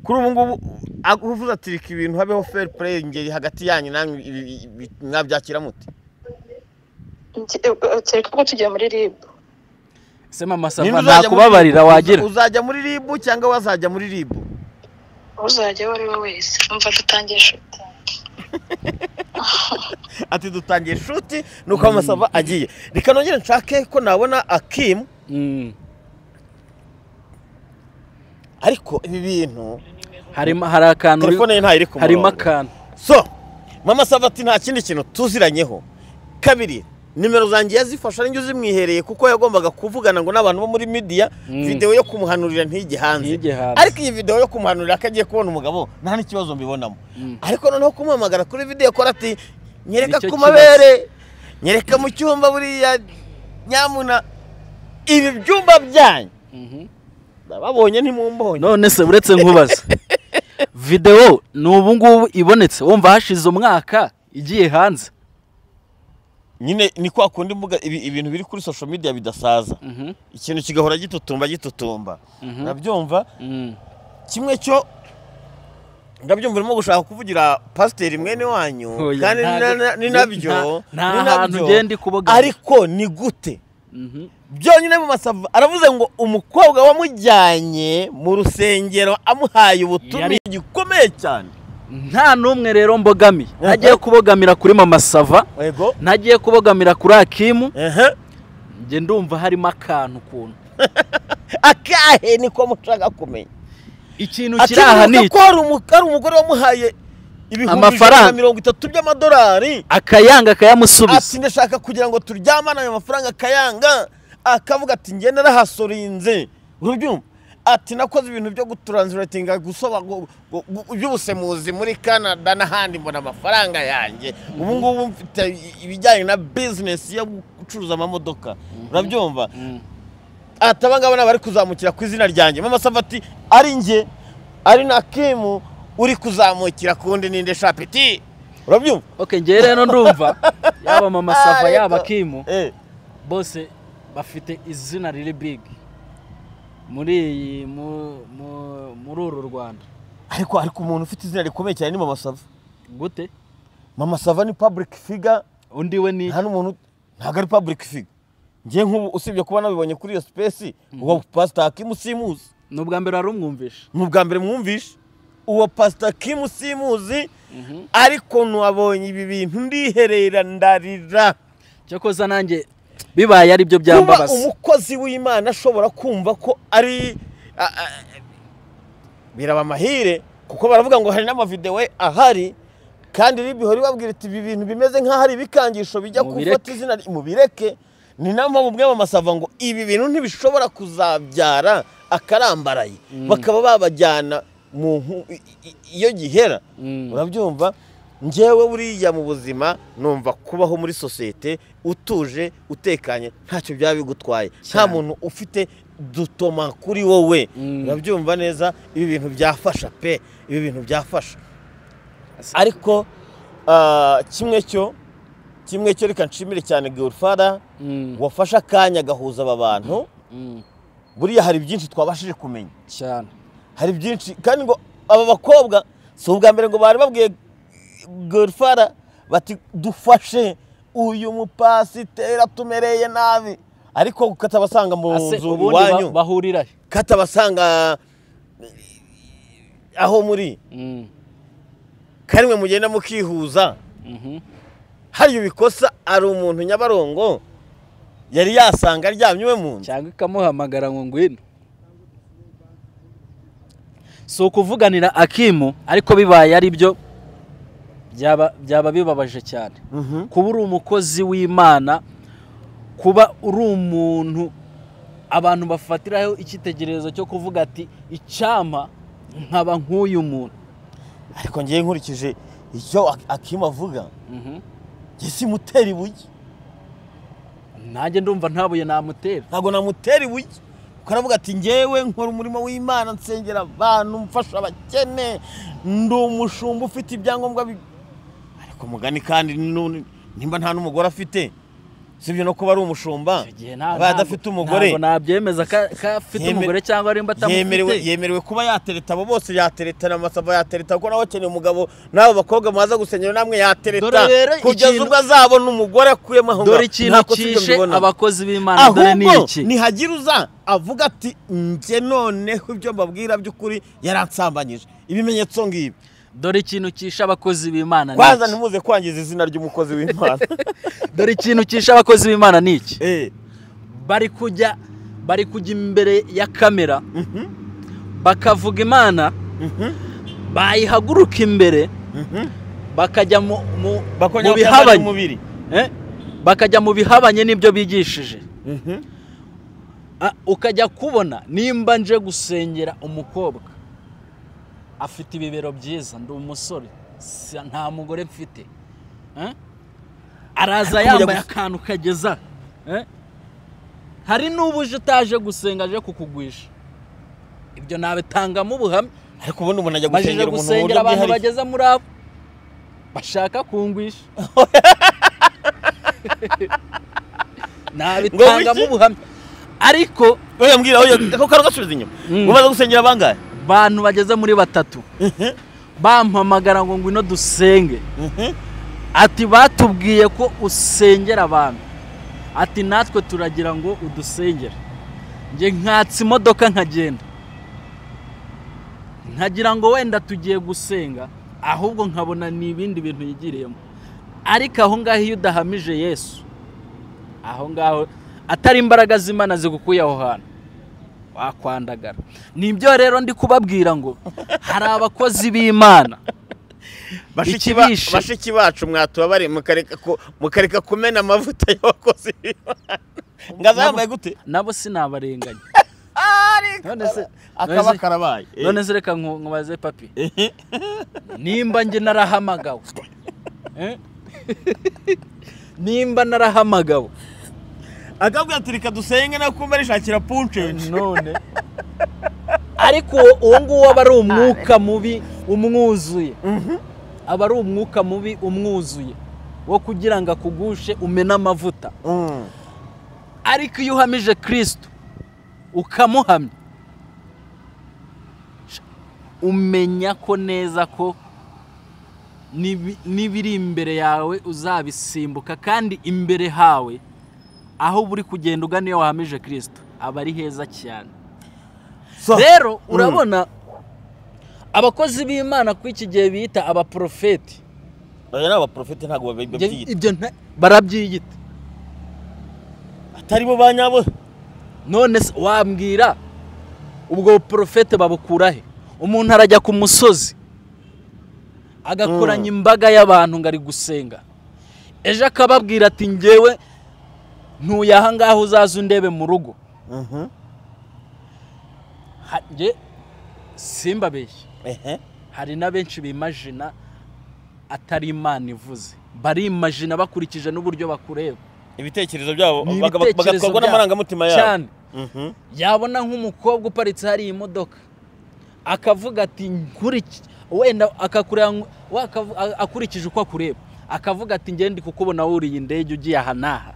Kuri ubu ngubu avuze ati reka ibintu habeho fair play ngeri hagati yanyu namwe mwabyakira muti? Cyereka ko tugiye muri RIB. Sema Masava nakubabarira wagira. Uzajya muri RIB cyangwa wazajya muri RIB? Uzajya wari wese. Umva dutangiye shuti. Ati dutangiye shuti nuko Amasava agiye. Reka nongere nshake ko nabona Akim. Ariko ibi bintu hari akantu telefone ye ntayiri ku harimo akantu. So Mama Savati nta kindi kintu tuziranyeho. Kabiri nimero zanjye yazifasha n'injye uzimwihereye kuko yagombaga kuvugana ngo n'abantu bo muri media video yo kumuhanurira ntije hanze. Ariko iyi video yo kumuhanurira akagiye kubona umugabo nta n'ikibazo mbibonamo. Ariko noneho kumuhamagara kuri video ko ati nyereka ku mabere, nyereka mu cyumba buriya nyamuna ibi byumba byanyu. Babonye ntimumbonye. None se uretse nkubaza video n'ubu ngubu ibonetse wumva hashize umwaka igiye hanze. Nyine ni kwa kundi mbuga ibintu biri kuri social media bidasaza. Ikintu kigahora gitutumba. Nabyumva. Kimwe cyo ndabyumva urimo gushaka kuvugira pasiteri mwene wanyu kandi ni nabyo ariko ni gute byonyine mu Masava aravuze ngo umukobwa wamujyanye mu rusengero amuhaye ubutumwa gikomeye cyane. Nta numwe rero mbogamiye nagiye kubogamira kuri Mama Sava, nagiye kubogamira kuri Akimu. Nge ndumva harimo akantu kuntu akahe niko mushaka kumenya ikintu kiraha ni ko ari umugore wamuhaye amafaranga 30 by'amadolari akayanga akayamusubiza. Ati ndashaka kugira ngo turyamane ayo mafaranga akayanga, akavuga ati nge narahasorinze. Urubyumva ati nakoze ibintu byo gutranslatinga gusoba by'ubusemuzi muri Canada n'ahandi mbona amafaranga yanjye. Ubu ngubu mfite ibijyanye na business yo gucuruza amamodoka. Urabyumva atabangabana bari kuzamukira ku izina ryanjye. Mama Sava ati ari nge ari na Akimu uri kuzamukira kundi ninde shapiti. Urabyumva okay nge rero ndumva yaba Mama Sava yaba Akimu bose bafite izina riri big muri uru Rwanda. Ariko umuntu ufite izina rikomeye cyane ni Mama Sava. Gute? Mama Sava ni public figure, undi we ni hano umuntu ntago ari public figure. Ngiye nk'ubu usibye kuba nabibonye kuri iyo space uwo Pastor Akimu simuzi. Nubwa mbere arumwumvisha. Nubwa mbere mwumvisha. Uwo Pastor Akimu simuzi ariko nubabonye ibi bintu ndiherera ndarira. Cyakoza nanjye bibaye ari byo byambabaza. Umukozi w'Imana ashobora kumva ko ari biraba mahire kuko baravuga ngo hari n'amavideo ahari kandi ribihori babwira ati ibi bintu bimeze nka hari bikangisho bijya kufata izina mu bireke. Ni namba mu Mama Sava ngo ibi bintu ntibishobora kuzabyara akarambaraye bakaba babajyana mu iyo gihera. Urabyumva ngewe buriya mu buzima numva kubaho muri societe utuje utekanye ntacyo byaba bigutwaye. Nta muntu ufite dutoma kuri wowe. Urabyumva neza ibi bintu byafasha pe ibi bintu byafasha. Ariko kimwe cyo reka nshimire cyane Godfather wafasha akanya gahuza aba bantu. Buriya hari byinshi twabashije kumenya cyane, hari byinshi kandi ngo aba bakobwa si ubwa mbere ngo bari babwiye Godfather bati dufashe uyu mupasiteri atumereye nabi, ariko katabasanga mu nzu iwanyu bahurira katabasanga aho muri karimwe mugenda mukihuza. Hari ubikosa ari umuntu Nyabarongo yari yasanga aryamye we mu nzu cyangwa ikamuhamagara ngo ngwino. So kuvuganira Akimu ariko bibaye ari byo byaba bibabaje cyane. Kuba uri umukozi w'Imana, kuba uri umuntu abantu bafatiraho ikitegererezo cyo kuvuga ati icyama nkaba nk'uyu muntu. Ariko ngiye nkurikije icyo Akimu avuga gisi muteri buye. Nanjye ndumva ntabuye namutera. Ntago namuteri buye. Ukaravuga ati ngewe nkora umurimo w'Imana nsengera abantu mfasha abakene ndi umushumba ufite ibyangombwa ariko mugani kandi nimba nta n'umugore afite sibyo no kuba ari umushumba badafite umugore. Ntabwo nabyemeza ka afite umugore cyangwa ari mbatamufite. Yemerewe kuba yatereta abo bose yatereta na Masava yatereta kuko nawe akeneye umugabo n'abo bakobwa maza gusenyera namwe yatereta kugeza ubwo azabona umugore akuyemo aho. Dore ikintu kishe abakozi b'Imana dore niki nihagira uza avuga ati nje noneho ibyo mbabwira by'ukuri yaransambanyije ibimenyetso ngibi. Dore ikintu kisha abakozi b'Imana niki kwanza ntimuze kwangiza izina ry'umukozi w'Imana. Dore ikintu kisha abakozi b'Imana niki bari kujya imbere ya kamera bakavuga Imana bayihaguruka imbere bakajya mu bihabanye bakajya mu bihabanye n'ibyo bigishije. Ukajya kubona nimba nje gusengera umukobwa afite ibibero byiza ndi umusore nta mugore mfite araza yambaye akantu kageza hari n'ubuje utaje gusenga aje kukugwisha ibyo nabitangamo ubuhamya. Ariko ubundi umuntu ajya gusengera umuntu gusengera abantu bageza muri abo bashaka kungwisha nabitangamo ubuhamya. Ariko oya mbwira oya ko karo gasubiza inyuma umaze gusengera bangahe bantu bageze muri 3 bampamagara ngo ngwino dusenge. Ati batubwiye ko usengera abantu, ati natwe turagira ngo udusengere. Nge nkatsi imodoka nkagenda, nkagira ngo wenda tugiye gusenga, ahubwo nkabona ni ibindi bintu yigiriyemo. Ariko aho ngaho iyo udahamije Yesu, aho ngaho atari imbaraga z'Imana zigukuye aho hantu, wakwandagara. Nibyo rero ndi kubabwira ngo hari abakozi b'Imana bashiki bacu mwatubabare mukareka kumena amavuta y'abakozi b'Imana. Ngazambaye gute? Nabo sinabarenganya. Akaba karabaye. None se reka nkubaze papi, nimba nge narahamagawe, nimba narahamagawe akabwira ati reka dusenge nakumva rishakira punche none, ariko uwo nguwo aba ari umwuka mubi umwuzuye, aba ari umwuka mubi umwuzuye wo kugira ngo akugushe umena amavuta. Ariko iyo uhamije Kristo ukamuhamya, umenya ko neza ko nibiri imbere yawe uzabisimbuka, kandi imbere hawe aho buri kugenda ugana iyo wahamije Kristo aba ari heza cyane. Rero urabona abakozi b'Imana ku iki gihe bita abaprofeti. Aya n'abaprofeti ntago babyiyita. Ibyo barabyiyita, atari bo banyabo. None wambwira ubwo profete babukura he? Umuntu arajya ku musozi agakoranya imbaga y'abantu ngari gusenga, ejo akababwira ati ngewe ntuye aha ngaho uzaza undebe mu rugo. Nge simbabeshye, hari na benshi bimagina atari Imana ivuze, bari imagina bakurikije n'uburyo bakureba, ibitekerezo byabo bagakorwa n'amarangamutima yabo cyane. Yabona nk'umukobwa uparitse hari imodoka akavuga ati wenda akurikije uko akureba, akavuga ati nge ndi kukubona wuriye indege ugiye aha naha.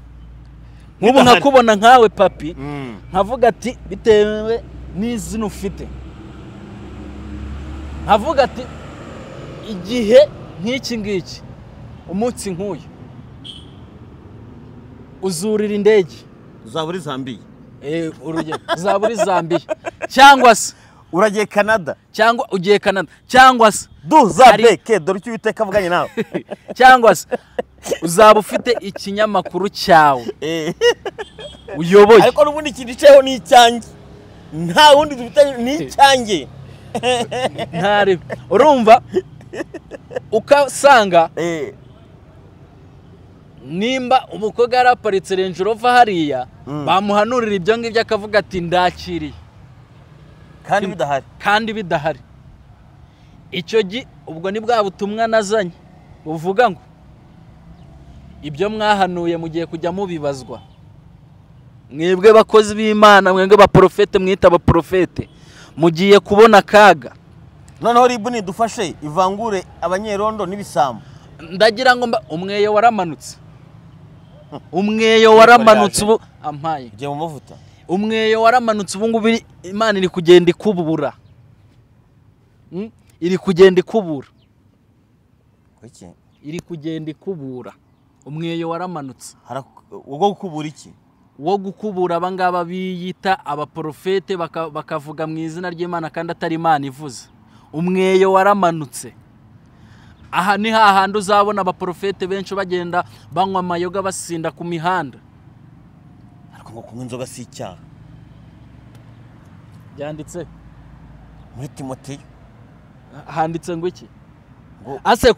Nk'ubu nkakubona nkawe papi, nkavuga ati bitewe n'izina ufite, nkavuga ati igihe nk'iki ngiki, umunsi nk'uyu uzurira indege, uzaburi Zambia, urugero uzaburi Zambia, cyangwa se uragiye Canada, cyangwa ugiye Canada, cyangwa se duzabeke dore icyo Uwiteka avuganye nawe, cyangwa se uzaba ufite ikinyamakuru cyawe uyoboye. Ariko n'ubundi kindiceho ni icyanjye, nta wundi dufite ni icyanjye. Ntari urumva ukasanga nimba umukobwa yaraparitse Range Rover hariya, bamuhanurira ibyo ngibyo akavuga ati ndakiriye, kandi bidahari. Icyo ubwo ni bwa butumwa nazanye buvuga ngo ibyo mwahanuye mugiye kujya mubibazwa. Mwebwe bakozi b'Imana, mwebwe baprofete, mwita abaprofete, mugiye kubona kaga. Noneho ribu nidufashe ivangure abanyerondo n'ibisambo. Ndagira ngo umweyo waramanutse, umweyo waramanutse ubu ampaye je mu mavuta. Umweyo waramanutse ubu ngubu Imana iri kugenda ikubura, iri kugenda ikubura. Kuki iri kugenda ikubura? Umweyo waramanutse. Ugo gukubura iki? Wo gukubura abangaba biyita abaprofete bakavuga mu izina ry'Imana kandi atari Imana ivuze. Umweyo waramanutse. Aha ni hahandi uzabona abaprofete benshi bagenda banywa amayoga basinda ku mihanda. Ariko ngo kunywa inzoga si icyaha. Byanditse muri Timoteyo. Handitse ngo iki? Ase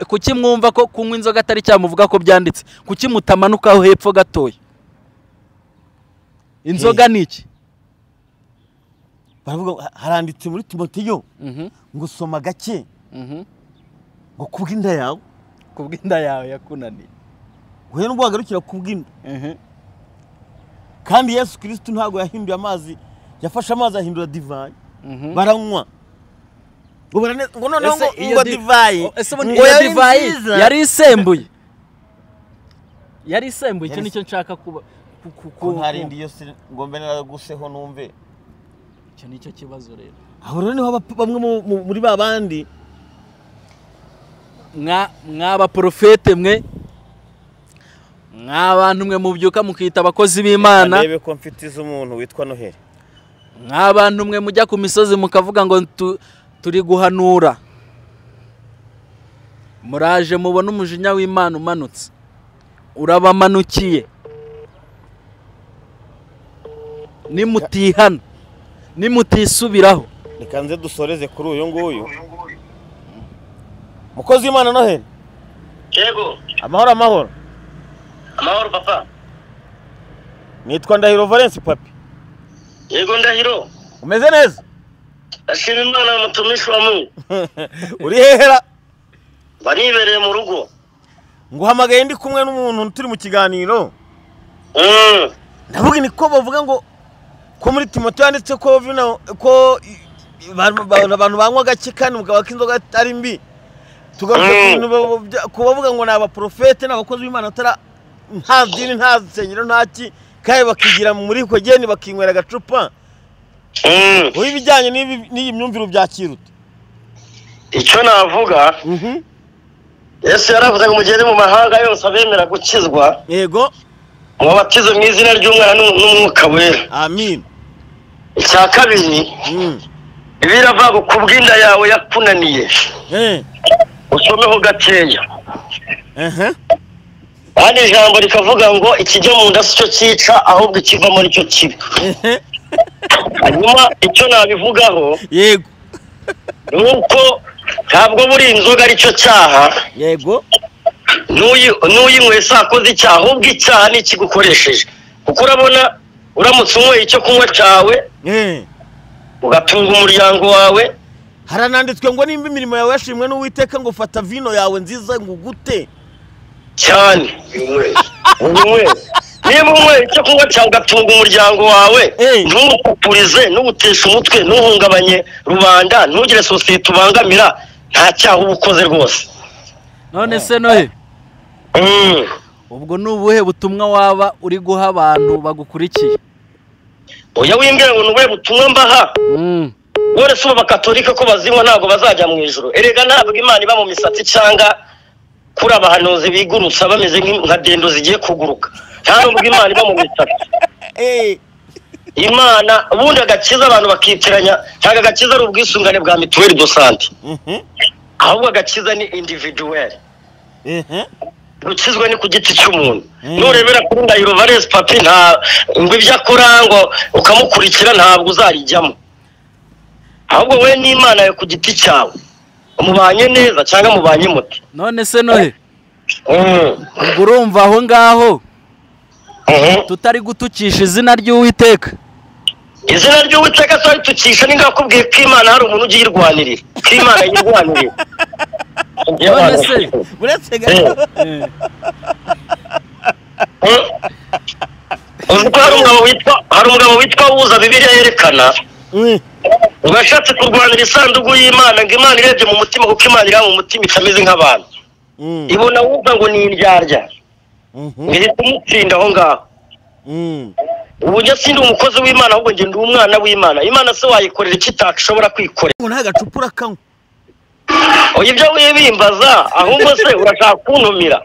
kuki mwumva ko kunywa inzoga atari cyamuvuga ko byanditse? Kuki mutamanukaho hepfo gatoya? Inzoga ni iki? Baravuga haranditse muri Timoteyo ngo soma gake. Ngo kubwinda yawe yakunaniye. Wewe n'ubwagarukira kubwinda. Kandi Yesu Kristo ntago yahinduye amazi, yafashe amazi ahindura divayi. Baranywa. Ngo noneho ngo divayi. Ngo ya divayi yari isembuye. Yari isembuye, icyo nicyo nshaka kuba harindi yose ngombe naraguseho numve. Icyo nicyo kibazo rero. Aho rero niho bamwe muri babandi mwaba profete mwe mw'abantu mwe mubyuka mukita abakozi b'Imana ndebe ko mfitiza umuntu witwa Noheli mw'abantu mwe mujya ku misozi mukavuga ngo turi guhanura muraje mubona umujinya w'Imana umanutse urabamanukiye nimutihana nimutisubiraho reka nze dusoreze kuri uyu nguyu mukozi w'Imana Noheli yego amahoro amahoro papa nitwa Ndahiro Valence papi yego Ndahiro umeze neza ashima Imana mutumishi wa Mungu uri hehera banibereye mu rugo nguhamagaye ndi kumwe n'umuntu turi mu kiganiro ndavuga niko bavuga ngo ko muri Timote yanditse ko ko abantu banywa gake kandi mugabo k'inzoga atari mbi tugaruka kubavuga ngo naba profete n'abakozi b'Imana atara nta dini nta nsengero ntaki kaye bakigira muri ko geni bakinywera gacupa uyu bijyanye n'iyi myumviro byakirute icyo navuga Yesu yaravuze ngo mugende mu mahanga yose abemera gukizwa yego mubatize mu izina ry'Umwana n'Umwuka Wera amen icya kabiri biravuga ku bw'inda yawe yakunaniye usomeho gakeya kandi ijambo rikavuga ngo ikijya mu nda si cyo cyica ahubwo ikivamo nicyo kibi hanyuma icyo nabivugaho yego nuko ntabwo buri inzoga aricyo cyaha yego n'uyinyweye sakoze icyaha ahubwo icyaha ni ikigukoresheje kuko urabona uramutse unyweye icyo kunywa cyawe ugatunga umuryango wawe harananditswe ngo nimba imirimo yawe yashimwe n'Uwiteka ngo fata vino yawe nziza ngo gute cyane niba unyweye icyo kunywa cyawe ugatunga umuryango wawe ntumupurize n'ubutesha umutwe ntuhungabanye rubanda ntugire sosiyete ubangamira nta cyaha uba ukoze rwose none se Nohe ubwo nubuhe butumwa waba uri guha abantu bagukurikiye oya wimbwira ngo nubuhe butumwa mbaha wore se abakatolika ko bazinywa ntabwo bazajya mu ijuru erega ntabwo Imana iba mu misatsi cyangwa kuri abahanuzi bigurutsa bameze nka dendo zigiye kuguruka ntabwo Imana iba mu misatsi Imana ubundi agakiza abantu bakitiranya ntabwo agakiza ari ubwisungane bwa mituweli do sante ahubwo agakiza ni individuel gukizwa ni ku giti cy'umuntu nurebera kuri Ndahiro Valence papi nta ngo ibyo akora ngo ukamukurikira ntabwo uzarijyamo ahubwo we n'Imana yo ku giti cyawe umubanye neza cyangwa mubanye muti none se Nohe ubwo urumva aho ngaho tutari gutukisha izina ry'Uwiteka izina ry'Uwiteka twari tukisha ni ngakubwiye ko Imana hari umuntu ugiye irwanirira ko Imana yirwanirira none se buretse uziko hari umugabo witwa Uza Bibiliya yerekana ugashatse kurwanira isanduku y'Imana ngo Imana irebye mu mutima kuko Imana iri mu mutima itameze nk'abantu ibona wumva ngo ni indyarya ngihita umutsinda aho ngaho ubu njye sindi umukozi w'Imana ahubwo njye ndi umwana w'Imana Imana se wayikorera iki itashobora kwikorera nta gacupa urakanywa oya ibyo wibimbaza ahubwo se urashaka kuntumira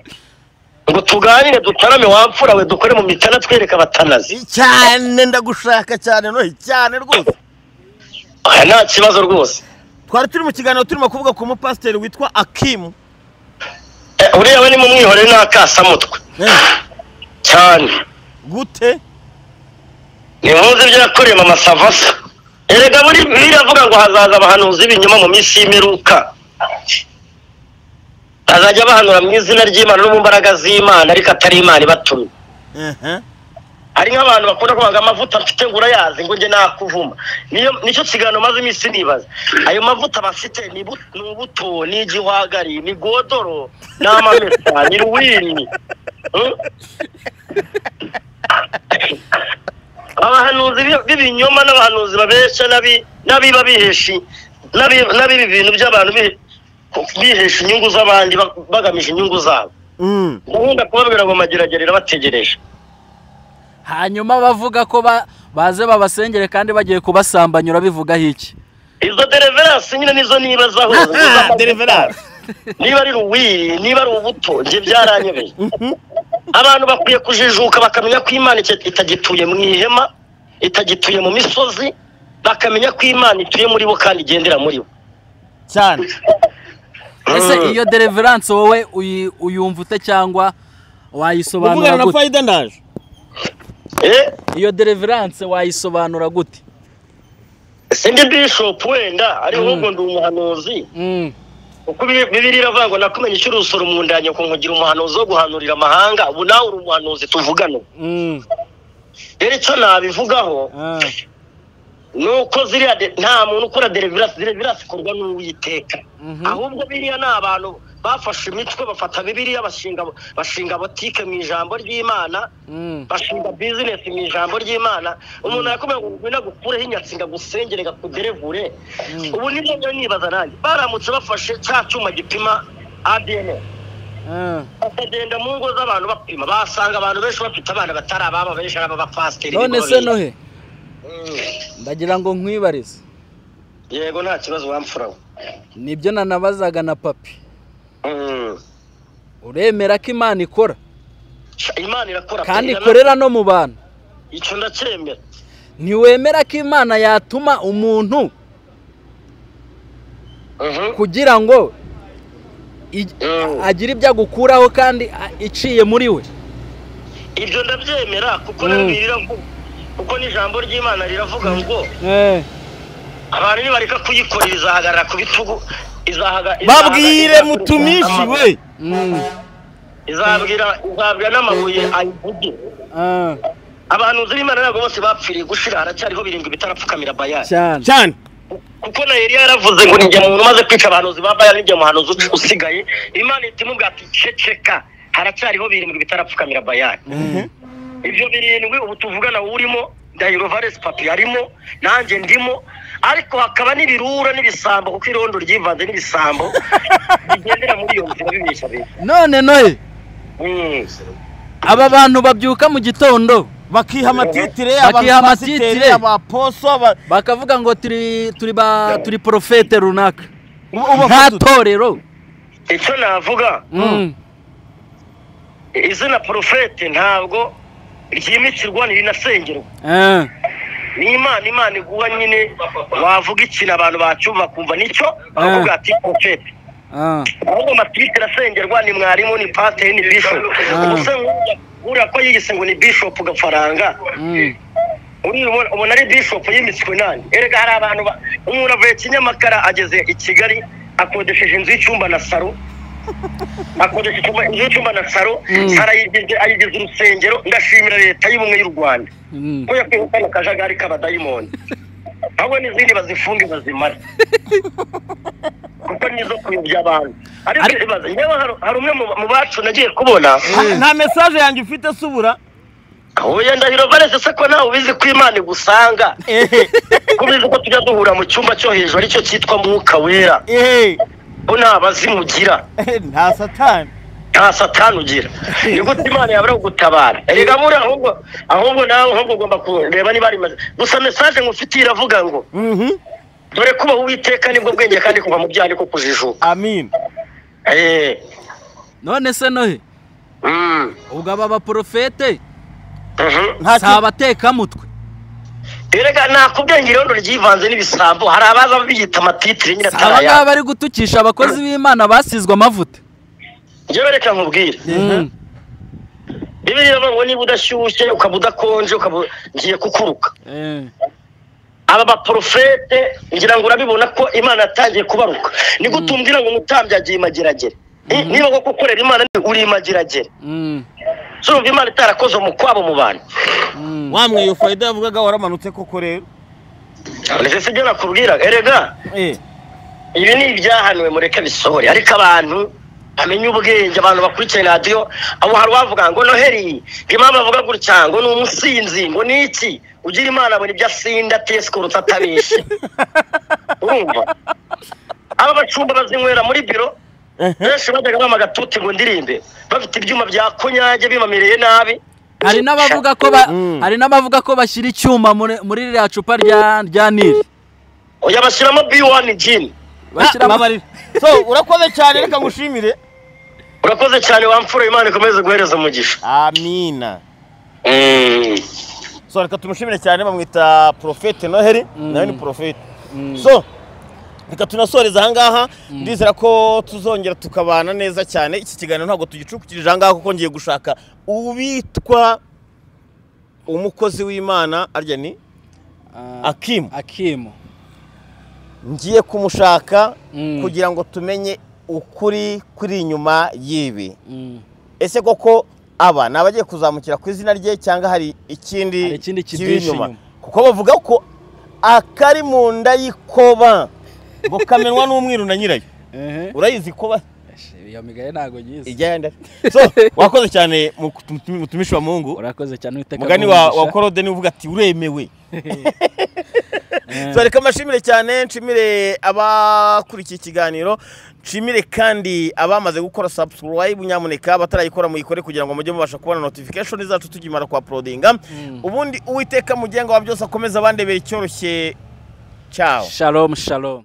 ngo tuganire dutarame wamfura we dukore mu mitana twereka abatanazi cyane ndagushaka cyane Nohe cyane rwose nta kibazo rwose twari turi mu kiganiro turimo kuvuga ku mupasiteri witwa Akimu uriya we ni mu mwihore n'akasamutwe cyane gute ni muzi ibyo yakoreye mama Savasa erega muri biravuga ngo hazaza abahanuzi b'ibinyoma mu minsi y'imperuka azajya bahanura mu izina ry'Imana no mu mbaraga z'Imana ariko atari Imana ibatumye hari nk'abantu bakunda kuvuga amavuta mfite ngo urayazi ngo njye nakuvuma nicyo kiganiro maze iminsi nibaza ayo mavuta bafite ni ubuto ni igihwagari ni godoro ni amamesa ni ruwini abahanuzi b'ibinyoma n'abahanuzi babesha n'abiba biheshi n'abibi bintu by'abantu bihesha inyungu z'abandi bagamije inyungu zabo ubundi kubabwira ngo mageragerera bategereje hanyuma bavuga ko baze babasengere kandi bagiye kubasambanyura bivugaho iki izo deliverance nyine nizo nibazaho deliverance niba ari ruwiri niba ari ubuto nje byaranyobeye abantu bakwiye kujijuka bakamenya ko Imana itagituye mu ihema itagituye mu misozi bakamenya ko Imana ituye muri bo kandi igendera muri bo cyane. ese iyo deliverance wowe uyumva ute cyangwa wayisobanura gute? gute? Faida ndaje. Iyo deliverance wayisobanura gute? Sindi bishop wenda ari ahubwo ndi umuhanuzi. Uko Bibiliya iravuga ngo nakumenye cy'urusoro mu ndanye ko nkugira umuhanuzi wo guhanurira amahanga ubu nawe uri umuhanuzi tuvugano. Rero icyo nabivugaho nuko ziriya nta muntu ukora deliverance ikorwa n'Uwiteka. Ahubwo biriya ni abantu bafashe imitwe bafata Bibiliya bashinga botike mu ijambo ry'Imana, bashinga business mu ijambo ry'Imana. Umuntu yakomeye ngo nagukureho inyatsinga gusengere gakuderevure. Ubu nibyo nibaza nanjye baramutse bafashe cya cyuma gipima ADN bakagenda mu ngo z'abantu bapima basanga abantu benshi bafite abana batari ababa benshi ari abapasteri. None se Nohe ndagira ngo nkwibarize. Yego nta kibazo wamfuraho. Nibyo nanabazaga na papi. Uremera ko Imana ikora? Imana irakora kandi ikorera no mu bantu. Icyo ndacyemera. Ntiwemera ko Imana yatuma umuntu kugira ngo agira ibyo agukuraho kandi iciye muri we? Ibyo ndabyemera kuko nabirira kuko n'ijambo ry'Imana riravuga ngo abantu nibareka kuyikorera izahagarara ku bitugu babwire mutumishi we izabwira n'amabuye ayivuge. Abantu z'Imana ntabwo bose bapfiriye gushira haracyariho birindwi bitarapfukamira Bayali cyane kuko na Eliya yaravuze ngo nijye muntu umaze kwica abantu ba Bayali nijye muhanuzi usigaye. Imana itimubwira ati ceceka haracyariho birindwi bitarapfukamira Bayali. Ibyo birindwi ubu tuvugana urimo Ndahiro Valens Papi arimo nanjye ndimo ariko hakaba n'ibirura n'ibisambo kuko irondo ryivanze n'ibisambo bigendera muri iyo nzira bibisha be. None Nohe aba bantu babyuka mu gitondo bakiha amatitire abaposo bakavuga ngo turi profete runaka nta torero. Icyo navuga izina profete ntabwo ryimikirwa rinasengerwa. Ni Imana iguha nyine wavuga ikintu abantu bacyumva kumva nicyo bavuga ati profete. Ahubwo amatitire asengerwa ni mwarimu ni pastor ni bishop. Ubuse uriya ko yigise ngo ni bishop gafaranga. Ubona ari bishop yimitswe nani? Erega hari abantu umuntu avuye Kinyamakara ageze i Kigali akodesheje inzu y'icyumba na saro. Akodesheje inzu y'icyumba na saro. Sara ayigize urusengero. Ndashimira leta y'ubumwe y'u Rwanda ko yakwihutana akajagari k'abadayimoni. Ahubwo n'izindi bazifunge bazimara kuko nizo kuyobya abantu. Ariko ibaza nyewe hari umwe mu bacu nagiye kubona nta message yanjye ufite subura. Oya Ndahiro Valens se ko nawe ubizi ko Imana igusanga kubizi ko tujya duhura mu cyumba cyo hejuru aricyo cyitwa Mwuka Wera. Bo nabazimugira nta satani ugira. Ni gute Imana yabara kugutabara? Erega muri ahubwo nawe ahubwo ugomba kureba niba ari maze. Gusa message ngufitiye iravuga ngo dore kuba Uwiteka nibwo bwenge kandi kuva mu byari ko kujijuka. Amin. None se Nohe ubwo aba profete ntabateka mutwe. Erega nakubwenge irondo ryivanze n'ibisambo hari abaza biyita amatitire nyine ataraya. Aba bari gutukisha abakozi b'Imana basizwe amavuta. Njyewe reka nkubwire. Bibiliya iravuga ngo niba udashyushye ukabudakonje ukabugiye kukuruka. Aba baprofete ngira ngo urabibona ko Imana yatangiye kubaruka. Ni gutumbwira ngo umutambyi agiye imageragere. Niba ko gukorera Imana uri imageragere. So Imana itarakoze mu kwabo mu bantu. Wamwe iyo Faida yavugaga waramanutse koko rero. Nese sije nakubwira erega. Ibi ni ibyahanuwe mureke bisohore ariko abantu amenye ubwenge abantu bakurikiye radio abo hari bavuga ngo Noheri Imana bavuga gutya ngo n'umusinzi ngo niki ugira Imana abone ibyo asinda tesko rutatabishe. Urumva aba bacumba bazinywera muri biro benshi bajyaga bamagatuti ngo ndirimbe bafite ibyuma bya konyaje bimamereye nabi. Hari n'abavuga ko bashyira icyuma muri rya cupa rya Nili. Oya bashyiramo B1 gin so urakoze cyane reka ngushimire urakoze cyane wamfura Imana ikomeze guhereza umugisha amina so reka tumushimire cyane bamwita Prophete Noheli nawe ni Prophete so reka tunasoreza ahangaha ndizera ko tuzongera tukabana neza cyane iki kiganiro ntabwo tugicukukirije ahangaha kuko ngiye gushaka ubitwa umukozi w'Imana arya ni Akimu ngiye kumushaka kugira ngo tumenye ukuri kuri inyuma yibi ese koko aba nabagiye kuzamukira ku izina rye cyangwa hari ikindi kiri inyuma kuko bavuga ko akari mu nda y'ikoba ngo kamenwa n'umwiru na nyirayo urayizi koba iyo migaye ntago gize igenda so wakoze cyane mutumishi wa Mungu urakoze cyane witeka mugani wa Korode ni uvuga ati uremewe so reka mashimire cyane nshimire abakurikiye ikiganiro nshimire kandi abamaze gukora subscribe nyamuneka batarayikora muyikore kugira ngo mujye mubasha kubona notification zacu tugimara kwa uploadinga ubundi uwiteka mugenga wa byose akomeza abandebera icyoroshye ciao shalom